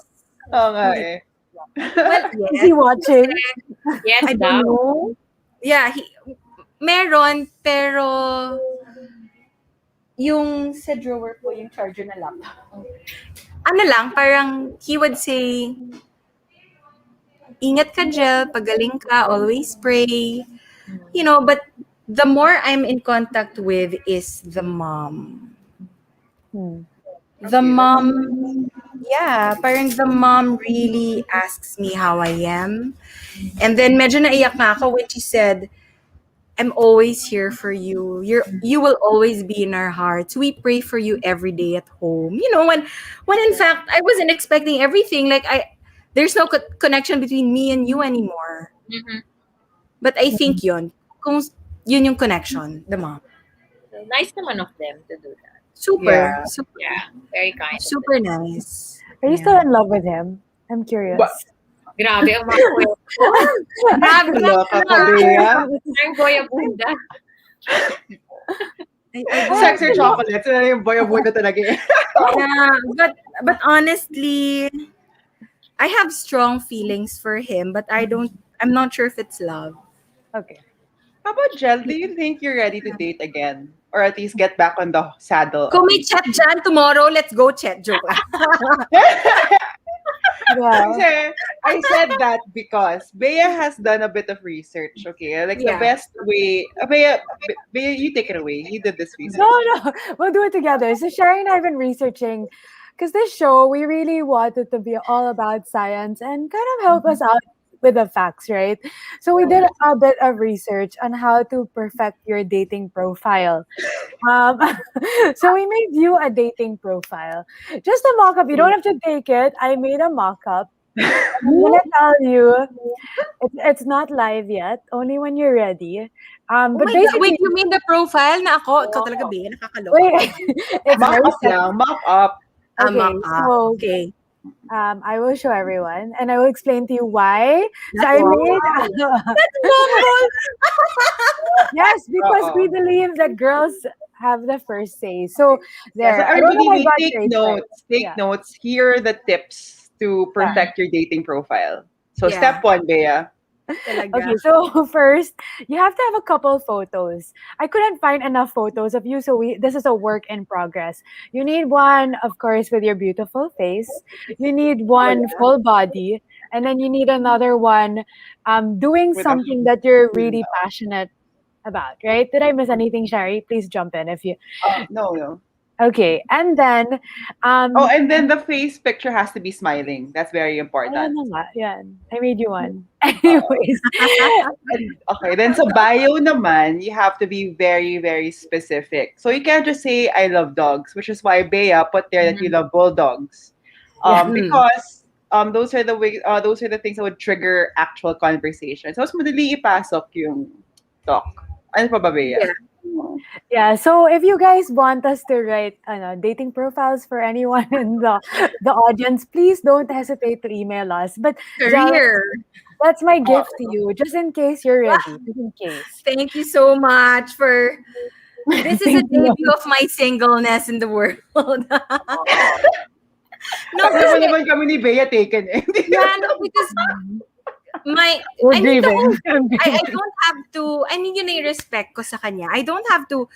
S3: Oo nga eh.
S1: Well,
S2: Is he
S1: yes.
S2: watching?
S4: Yes,
S1: I
S4: daw.
S1: don't know. Yeah, meron, pero yung sa drawer ko, yung charger na laptop. Ano lang, parang he would say, ingat ka, Jel, pagaling ka, always pray. But the more I'm in contact with is the mom. The mom, yeah, parang the mom really asks me how I am. And then medyo naiyak nga ako when she said, I'm always here for you. You will always be in our hearts. We pray for you every day at home. When in fact I wasn't expecting everything. Like there's no connection between me and you anymore.
S4: Mhm.
S1: But I think kung yun yung connection, the mom.
S4: So, nice naman of them to do that.
S1: Super,
S3: Yeah.
S1: super,
S4: Yeah, very kind.
S1: super nice.
S2: Are you still in love with him? I'm curious.
S3: What?
S4: Grabe ang mga kwento.
S1: Grabe.
S3: Loka ka, Bea.
S4: Ang Goya Bunda.
S3: Sex or chocolates. Ano yung boy abuda talaga eh.
S1: Yeah, but honestly, I have strong feelings for him, but I'm not sure if it's love.
S2: Okay.
S3: How about Jel? Do you think you're ready to date again? Or at least get back on the saddle?
S1: Kung may chat dyan tomorrow, let's go chat. Joke lang.
S2: Yeah.
S3: Kasi I said that because Bea has done a bit of research, okay? Like the
S1: Yeah.
S3: best way... Bea, you take it away. You did this research.
S2: No. We'll do it together. So Sherry and I have been researching because this show, we really wanted to be all about science and kind of help us out with the facts, right? So we did a bit of research on how to perfect your dating profile. So we made you a dating profile. Just a mock-up. You don't have to take it. I made a mock-up. I'm gonna tell you, it's not live yet. Only when you're ready.
S1: Oh
S2: But
S1: my God.
S2: basically,
S1: Wait, you mean the profile na ako? Ikaw talaga, Bea, nakakaloka.
S2: wait, it's
S3: Mock
S2: very
S3: up lang. Mock up.
S2: Okay,
S1: Mock up.
S2: so
S1: Okay.
S2: I will show everyone, and I will explain to you why. So
S1: That's
S2: I made
S3: Wow.
S1: Mongol.
S2: yes, because we
S3: Uh-oh.
S2: believe that girls have the first say. So
S3: Yeah, so
S2: there, I don't know
S3: everybody,
S2: why I
S3: we
S2: got
S3: take
S2: grade six.
S3: notes. Take
S2: Yeah,
S3: notes. Here are the tips to
S2: yeah.
S3: protect your dating profile. So
S1: Yeah,
S3: step one, Bea.
S1: talaga.
S2: Okay, so first you have to have a couple photos. I couldn't find enough photos of you, so we this is a work in progress. You need one, of course, with your beautiful face. You need
S3: Oh
S2: one
S3: yeah,
S2: full body, and then you need another one doing
S3: with a
S2: something that you're
S3: with
S2: really passionate about, right? Did I miss anything, Shari? Please jump in if you
S3: no, no.
S2: okay. And then
S3: Oh,
S2: um
S3: and then the face picture has to be smiling. That's very
S2: ayan
S3: important.
S2: na nga, yan. I made you one.
S3: Uh,
S2: Anyways.
S3: and okay, then sa bio naman, you have to be very, very specific. So you can't just say I love dogs, which is why Bea put there that you
S1: Mhm.
S3: love bulldogs.
S2: Yeah.
S1: Mm.
S3: Because those are the things that would trigger actual conversation. So mas madali ipasok yung talk. Ano pa ba, Bea?
S1: Yeah.
S2: Yeah, so if you guys want us to write dating profiles for anyone in the audience, please don't hesitate to email us. But Jal,
S1: Career.
S2: that's my
S3: Oh,
S2: gift to you, just in case you're ready. Just in case.
S1: Thank you so much for this is a
S2: Thank
S1: debut
S2: you.
S1: of my singleness in the world. No,
S3: pareho
S1: kasi
S3: naman kami ni Bea taken eh.
S1: yeah, no, because my
S2: We're
S1: I mean the
S2: grieving.
S1: whole
S2: I'm
S1: I
S2: grieving.
S1: don't have to I mean yun na yung respect ko sa kanya. I don't have to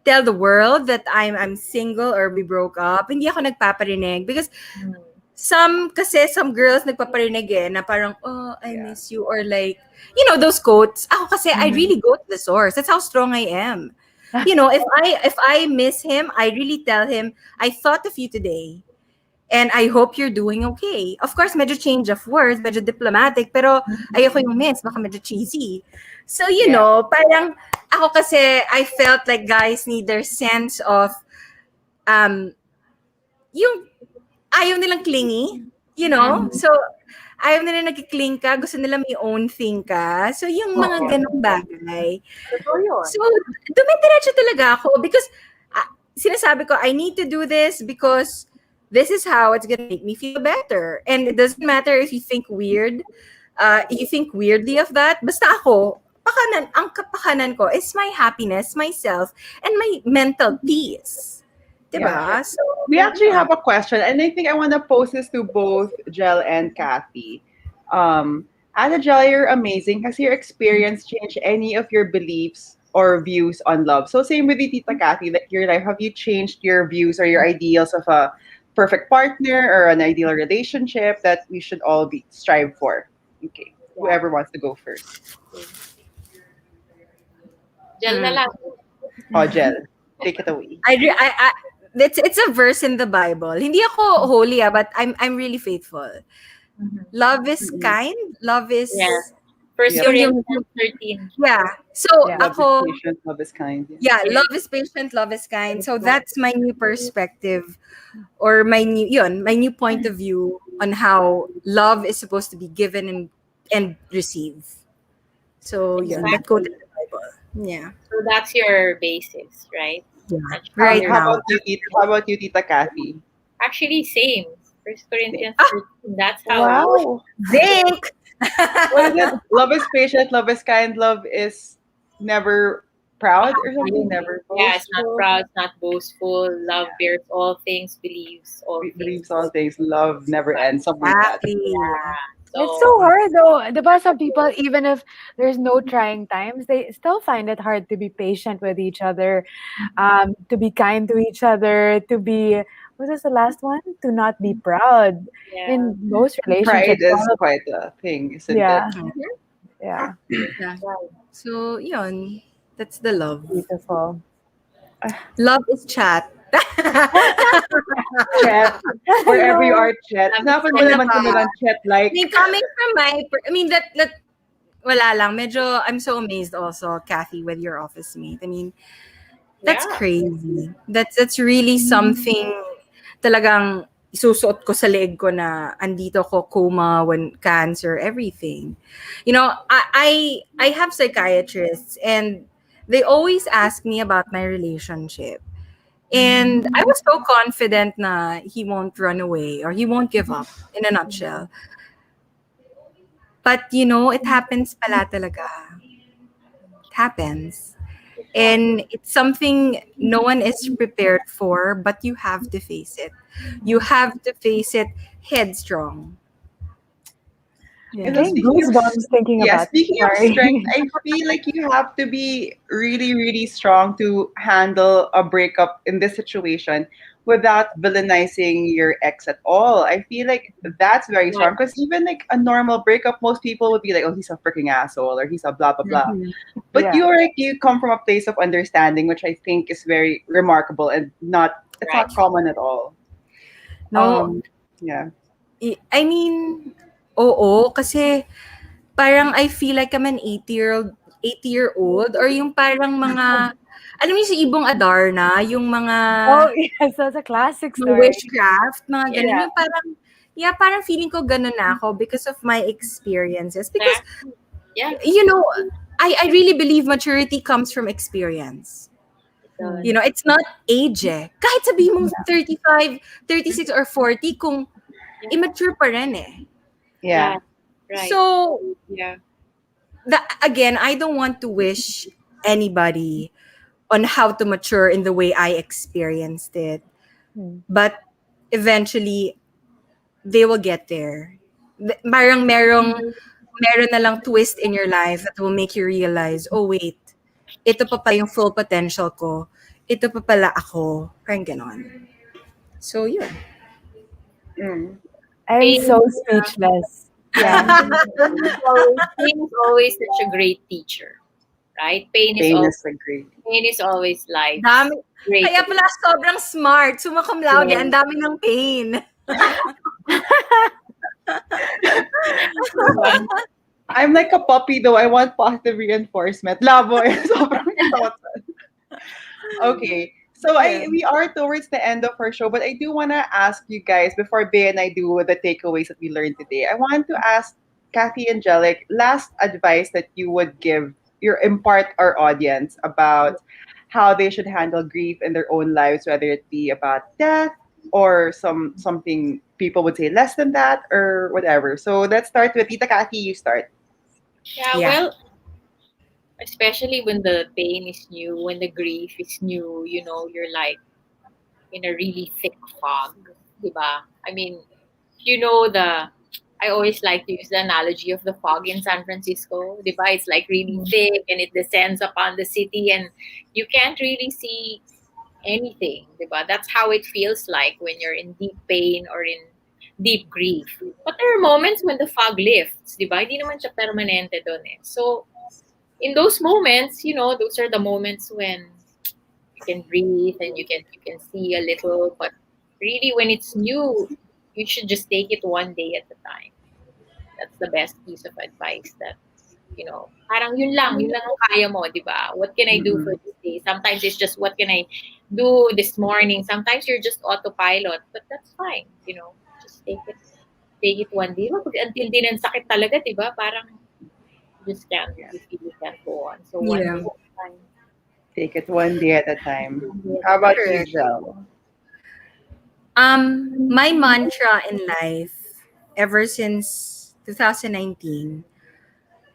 S1: tell the world that I'm single or we broke up. Hindi ako nagpaparinig because some girls nagpaparinig eh na parang oh I
S3: Yeah.
S1: miss you or like those quotes. Ako kasi I
S2: Mhm.
S1: really go to the source. That's how strong I am. If I miss him, I really tell him I thought of you today. And I hope you're doing okay. Of course, medyo change of words, medyo diplomatic, pero ayoko yung miss, baka medyo cheesy. So,
S3: Yeah.
S1: parang ako kasi, I felt like guys need their sense of, um, yung ayaw nilang clingy,
S2: Mhm.
S1: So, ayaw nila nagkikling ka, gusto nila may own thing ka. So, yung mga
S3: Oo.
S1: ganong bagay.
S4: Totoo yun.
S1: So, dumidiretso talaga ako because sinasabi ko, I need to do this because this is how it's gonna make me feel better. And it doesn't matter if you think weird, you think weirdly of that. Basta ako, ang kapakanan ko is my happiness, myself, and my mental peace.
S3: Yeah.
S1: Diba? So,
S3: We actually
S1: yeah.
S3: have a question, and I think I want to pose this to both Jel and Kathy. As a Jel, you're amazing. Has your experience changed any of your beliefs or views on love? So same with you, Tita Kathy. Like your life, have you changed your views or your ideals of a perfect partner or an ideal relationship that we should all be strive for? Okay,
S4: Yeah.
S3: whoever wants to go first.
S4: Gel na
S1: Mm.
S4: lang.
S3: Oh, Jel, take it away.
S1: It's a verse in the Bible. Hindi ako holy, but I'm really faithful. Love is
S3: Mm-mm.
S1: kind. Love
S4: Yeah.
S1: is
S4: First
S3: Yep.
S1: yung
S4: Corinthians 13.
S1: yeah. So
S2: Yeah.
S3: Love is
S1: ako,
S3: patient, love is kind. Yeah.
S1: yeah,
S4: Yeah.
S1: love is patient, love is kind. So that's my new perspective or my new point of view on how love is supposed to be given and received. So yun, that quote
S4: Exactly.
S1: in the Bible. Yeah.
S4: So that's your basis, right?
S1: Yeah.
S4: That's
S1: Right
S4: your,
S3: How
S1: now.
S3: about you, How about you, Tita Kathy?
S4: actually same. First Corinthians
S1: Ah,
S4: 13. That's how
S3: Wow.
S1: zinc.
S3: What is it? Love is patient, love is kind, love is never proud or something, never
S4: yeah, it's not
S3: boastful.
S4: proud, it's not boastful. Love bears all things, believes all things.
S3: Believes all things, love never ends, something like that.
S1: Exactly.
S2: It's
S4: So
S2: so hard though. Diba, some people, even if there's no trying times, they still find it hard to be patient with each other, to be kind to each other, to be, what was the last one? To not be proud.
S4: yeah.
S2: In most
S3: Pride
S2: relationships,
S3: is
S2: all of,
S3: quite a thing, isn't it?
S2: yeah, yeah,
S1: Yeah.
S4: Right.
S1: So yun, that's the love.
S2: beautiful.
S1: Love is chat.
S3: Chat. Wherever you
S2: Hello.
S3: are, chat.
S4: Love is
S3: Hanapan mo
S1: Ano
S3: naman
S1: ba?
S3: kami ng chat
S1: I
S3: like.
S1: mean, coming from that wala lang. Medyo, I'm so amazed also, Kathy, with your office mate. I mean, that's
S4: Yeah.
S1: crazy. That's really something talagang isusuot ko sa leeg ko na andito ko, coma, when cancer, everything. I have psychiatrists and they always ask me about my relationship. And I was so confident na he won't run away or he won't give up, in a nutshell. But it happens pala talaga. It happens. And it's something no one is prepared for, but you have to face it. You have to face it headstrong.
S3: And
S1: Yeah.
S3: so
S2: Getting
S3: speaking of
S2: goosebumps thinking
S3: yeah,
S2: about it.
S3: speaking of strength,
S2: Sorry.
S3: I feel like you have to be really, really strong to handle a breakup in this situation without villainizing your ex at all. I feel like that's very
S4: Right.
S3: strong because even like a normal breakup, most people would be like, "Oh, he's a freaking asshole" or "He's a blah blah blah."
S1: Mhm.
S3: But
S2: Yeah.
S3: you come from a place of understanding, which I think is very remarkable and not it's
S4: Right.
S3: not common at all.
S1: No,
S3: Um, yeah.
S1: I mean, oo, kasi parang I feel like I'm an 80-year-old or yung parang mga, alam mo yung sa Ibong Adarna, yung
S2: Oh, yes, that's a classic story.
S1: witchcraft, mga ganun.
S2: Yeah.
S1: Yung parang, yeah, parang feeling ko ganun na ako because of my experiences. Because,
S4: Exactly. Yeah,
S1: you know, I really believe maturity comes from experience.
S4: it does.
S1: It's not age eh. Kahit sabihin mo 35, 36, or 40, kung
S4: Yeah.
S1: immature pa rin eh.
S3: Yeah.
S4: Right. Right.
S1: So,
S4: Yeah.
S1: again, I don't want to wish anybody on how to mature in the way I experienced it.
S2: Hmm.
S1: But eventually, they will get there. Parang meron na lang twist in your life that will make you realize, oh wait, ito pa pala yung full potential ko. Ito pa pala ako. Parang ganon. So, yun.
S3: Mm.
S2: I'm
S4: Pain,
S2: so speechless. Yeah.
S4: pain is always such a great teacher, right?
S3: Pain is a great.
S4: Pain is always life's
S1: Dami.
S4: great.
S1: Kaya pala sobrang smart. Summa cum laude.
S4: Yeah.
S1: Ang dami ng pain.
S3: I'm like a puppy though. I want positive reinforcement. Labo eh. Sobrang total. Okay. So
S1: Yeah.
S3: we are towards the end of our show, but I do want to ask you guys before Bea and I do the takeaways that we learned today. I want to ask Cathy and Angelic last advice that you would give your impart our audience about how they should handle grief in their own lives, whether it be about death or something people would say less than that or whatever. So let's start with Tita Cathy. You start.
S4: Yeah,
S1: Yeah.
S4: well, especially when the pain is new, when the grief is new, you're like in a really thick fog, diba? I mean, I always like to use the analogy of the fog in San Francisco, diba? It's like really thick and it descends upon the city and you can't really see anything, diba? That's how it feels like when you're in deep pain or in deep grief. But there are moments when the fog lifts, diba? Hindi naman siya permanente doon eh. So, in those moments, those are the moments when you can breathe and you can see a little, but really when it's new, you should just take it one day at a time. That's the best piece of advice that parang yun lang ang kaya mo, di ba? What can I do for
S3: Mm-mm.
S4: this day? Sometimes it's just what can I do this morning. Sometimes you're just autopilot, but that's fine, just take it one day. Until din ang sakit talaga, di ba? Parang you feel you can't go on. So one
S1: Yeah.
S4: day at a time.
S3: Take it one day at a time.
S4: One day at
S3: How
S4: a
S3: about
S4: time.
S3: you,
S1: Correct.
S3: Jel?
S1: My mantra in life ever since 2019,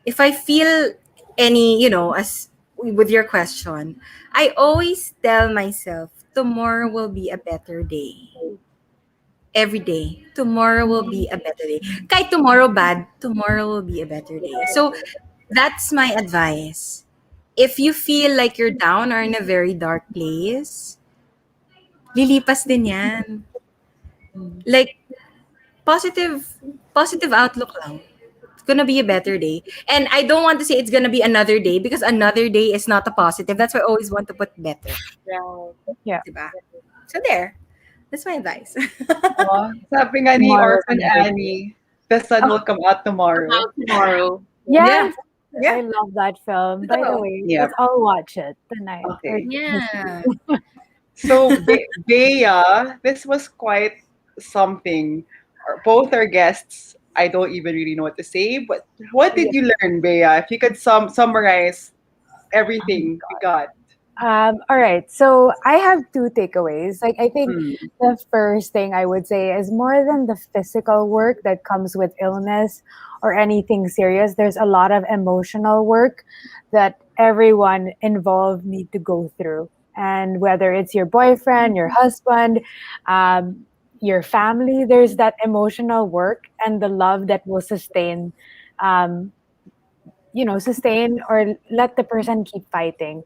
S1: if I feel any, as with your question, I always tell myself tomorrow will be a better day. Every day, tomorrow will be a better day. Kahit tomorrow bad, tomorrow will be a better day. So that's my advice. If you feel like you're down or in a very dark place, lilipas din yan. Like, positive positive outlook lang. It's gonna be a better day. And I don't want to say it's gonna be another day because another day is not a positive. That's why I always want to put better.
S4: Right.
S2: Yeah.
S1: Diba? So there. That's my advice.
S3: Oh, sabi nga ni
S2: Tomorrow's
S3: Orphan
S2: another day.
S3: Annie, the sun
S2: Oh,
S3: will come out tomorrow.
S4: About tomorrow.
S1: Yeah.
S2: yes.
S1: Yeah.
S2: I love that film. By the
S1: Totoo.
S2: way,
S3: Yep.
S2: let's all watch it tonight or
S3: Okay.
S2: this week.
S1: Yeah.
S3: So, Bea, this was quite something. Both our guests, I don't even really know what to say, but what
S2: Yeah.
S3: did you learn, Bea? If you could summarize
S2: Oh my
S3: everything we
S2: God.
S3: got.
S2: All right. So I have two takeaways. Like, I think
S3: Mm.
S2: the first thing I would say is more than the physical work that comes with illness or anything serious, there's a lot of emotional work that everyone involved need to go through. And whether it's your boyfriend, your husband, um, your family, there's that emotional work and the love that will um, sustain or let the person keep fighting.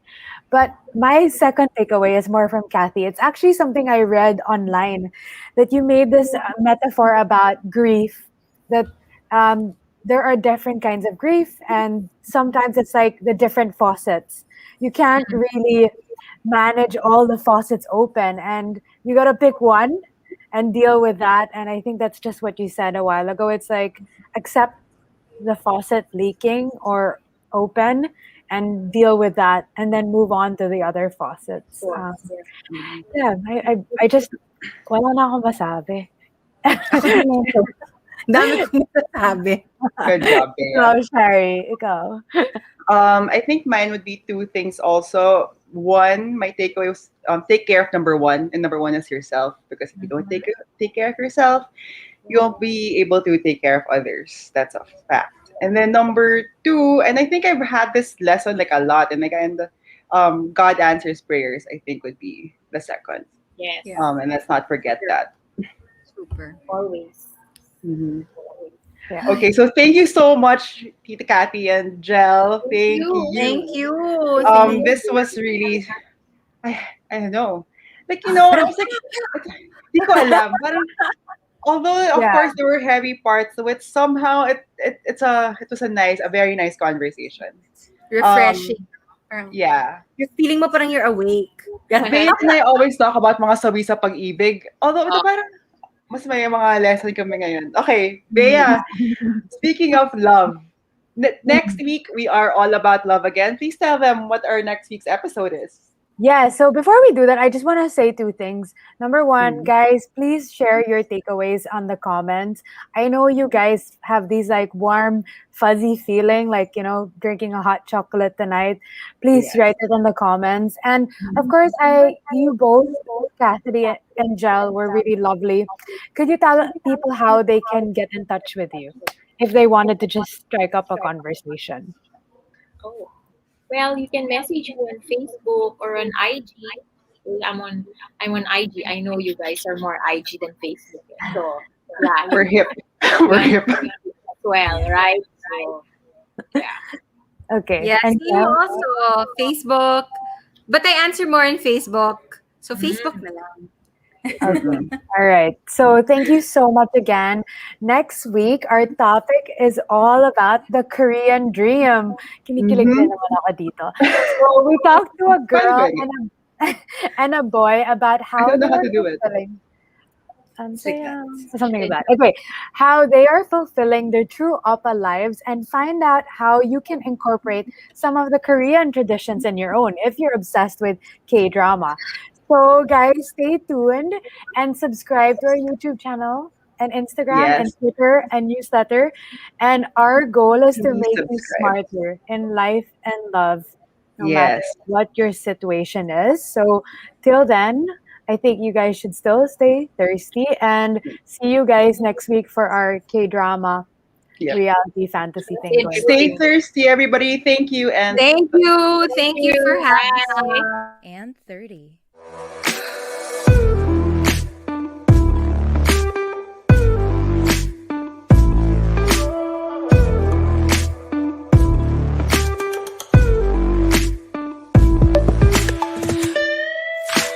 S2: But my second takeaway is more from Cathy. It's actually something I read online that you made this metaphor about grief, that there are different kinds of grief, and sometimes it's like the different faucets. You can't really manage all the faucets open, and you got to pick one and deal with that. And I think that's just what you said a while ago. It's like accept the faucet leaking or open and deal with that and then move on to the other faucets.
S4: Sure. Yeah.
S3: Mhm.
S2: Yeah, I just, wala na akong masabi.
S1: Ako din ito. Dami kong masasabi.
S3: Good job,
S2: Ikaw,
S3: Bea.
S2: Shari, ikaw.
S3: I think mine would be two things also. One, my takeaway was take care of number one, and number one is yourself. Because if you don't take care of yourself, you won't be able to take care of others. That's a fact. And then number two, and I think I've had this lesson like a lot, and like and God answers prayers. I think would be the second.
S4: Yes.
S1: Yeah.
S3: And let's not forget that.
S1: Super.
S4: Always.
S3: Mhm.
S2: Yeah.
S3: Okay, so thank you so much, Tita Kathy and Jel. Thank
S4: You.
S1: Thank
S3: you.
S1: you. Thank
S3: This was really, I, I don't know. Like, I was like, di ko alam. Parang, although, of
S2: Yeah.
S3: course, there were heavy parts to it, somehow it was a very nice conversation.
S1: refreshing.
S3: Um,
S1: Parang,
S3: yeah.
S1: you're feeling mo parang you're awake.
S3: Faith and I always talk about mga sawi sa pag-ibig. Although, ito
S4: Oh,
S3: parang, mas may mga lesson kami ngayon. Okay, Bea, speaking of love, next week we are all about love again. Please tell them what our next week's episode is.
S2: Yeah, so before we do that, I just want to say two things. Number one,
S3: Mm.
S2: guys, please share your takeaways on the comments. I know you guys have these like warm, fuzzy feeling, like, drinking a hot chocolate tonight. Please
S3: Yes.
S2: write it in the comments. And of course, you both, Cassidy and Jel, were really lovely. Could you tell people how they can get in touch with you if they wanted to just strike up a conversation?
S4: oh. Well, you can message me on Facebook or on IG. Well, I'm on IG. I know you guys are more IG than Facebook. So yeah, you
S3: We're
S4: can
S3: hip. We're
S4: message
S3: hip.
S4: me as well, right? So yeah.
S2: Okay.
S1: Yeah,
S2: And
S1: same also. Facebook. But I answer more in Facebook. So Facebook
S4: Mm.
S1: na lang.
S2: okay.
S3: Mm-mm.
S2: All right. So thank you so much again. Next week, our topic is all about the Korean dream. Kinikilig din
S3: Mm-hmm.
S2: naman ako dito. So we talked to a girl
S3: Very.
S2: and a boy about
S3: I
S2: how
S3: don't know
S2: they
S3: how
S2: are
S3: to do it.
S2: fulfilling.
S1: Like that.
S2: Something like that. Okay, how they are fulfilling their true oppa lives and find out how you can incorporate some of the Korean traditions in your own if you're obsessed with K drama. So, guys, stay tuned and subscribe to our YouTube channel and Instagram and
S3: Yes.
S2: Twitter and newsletter. And our goal is to
S3: Please
S2: make you
S3: subscribe.
S2: smarter in life and love, no matter
S3: Yes.
S2: what your situation is. So, till then, I think you guys should still stay thirsty and see you guys next week for our K drama
S3: Yep.
S2: reality fantasy thing going on.
S3: Stay
S4: Interesting.
S3: thirsty, everybody. Thank you. And
S1: Thank you.
S4: Thank
S1: Thank you for
S4: you.
S1: having
S4: Bye.
S1: us.
S5: and 30.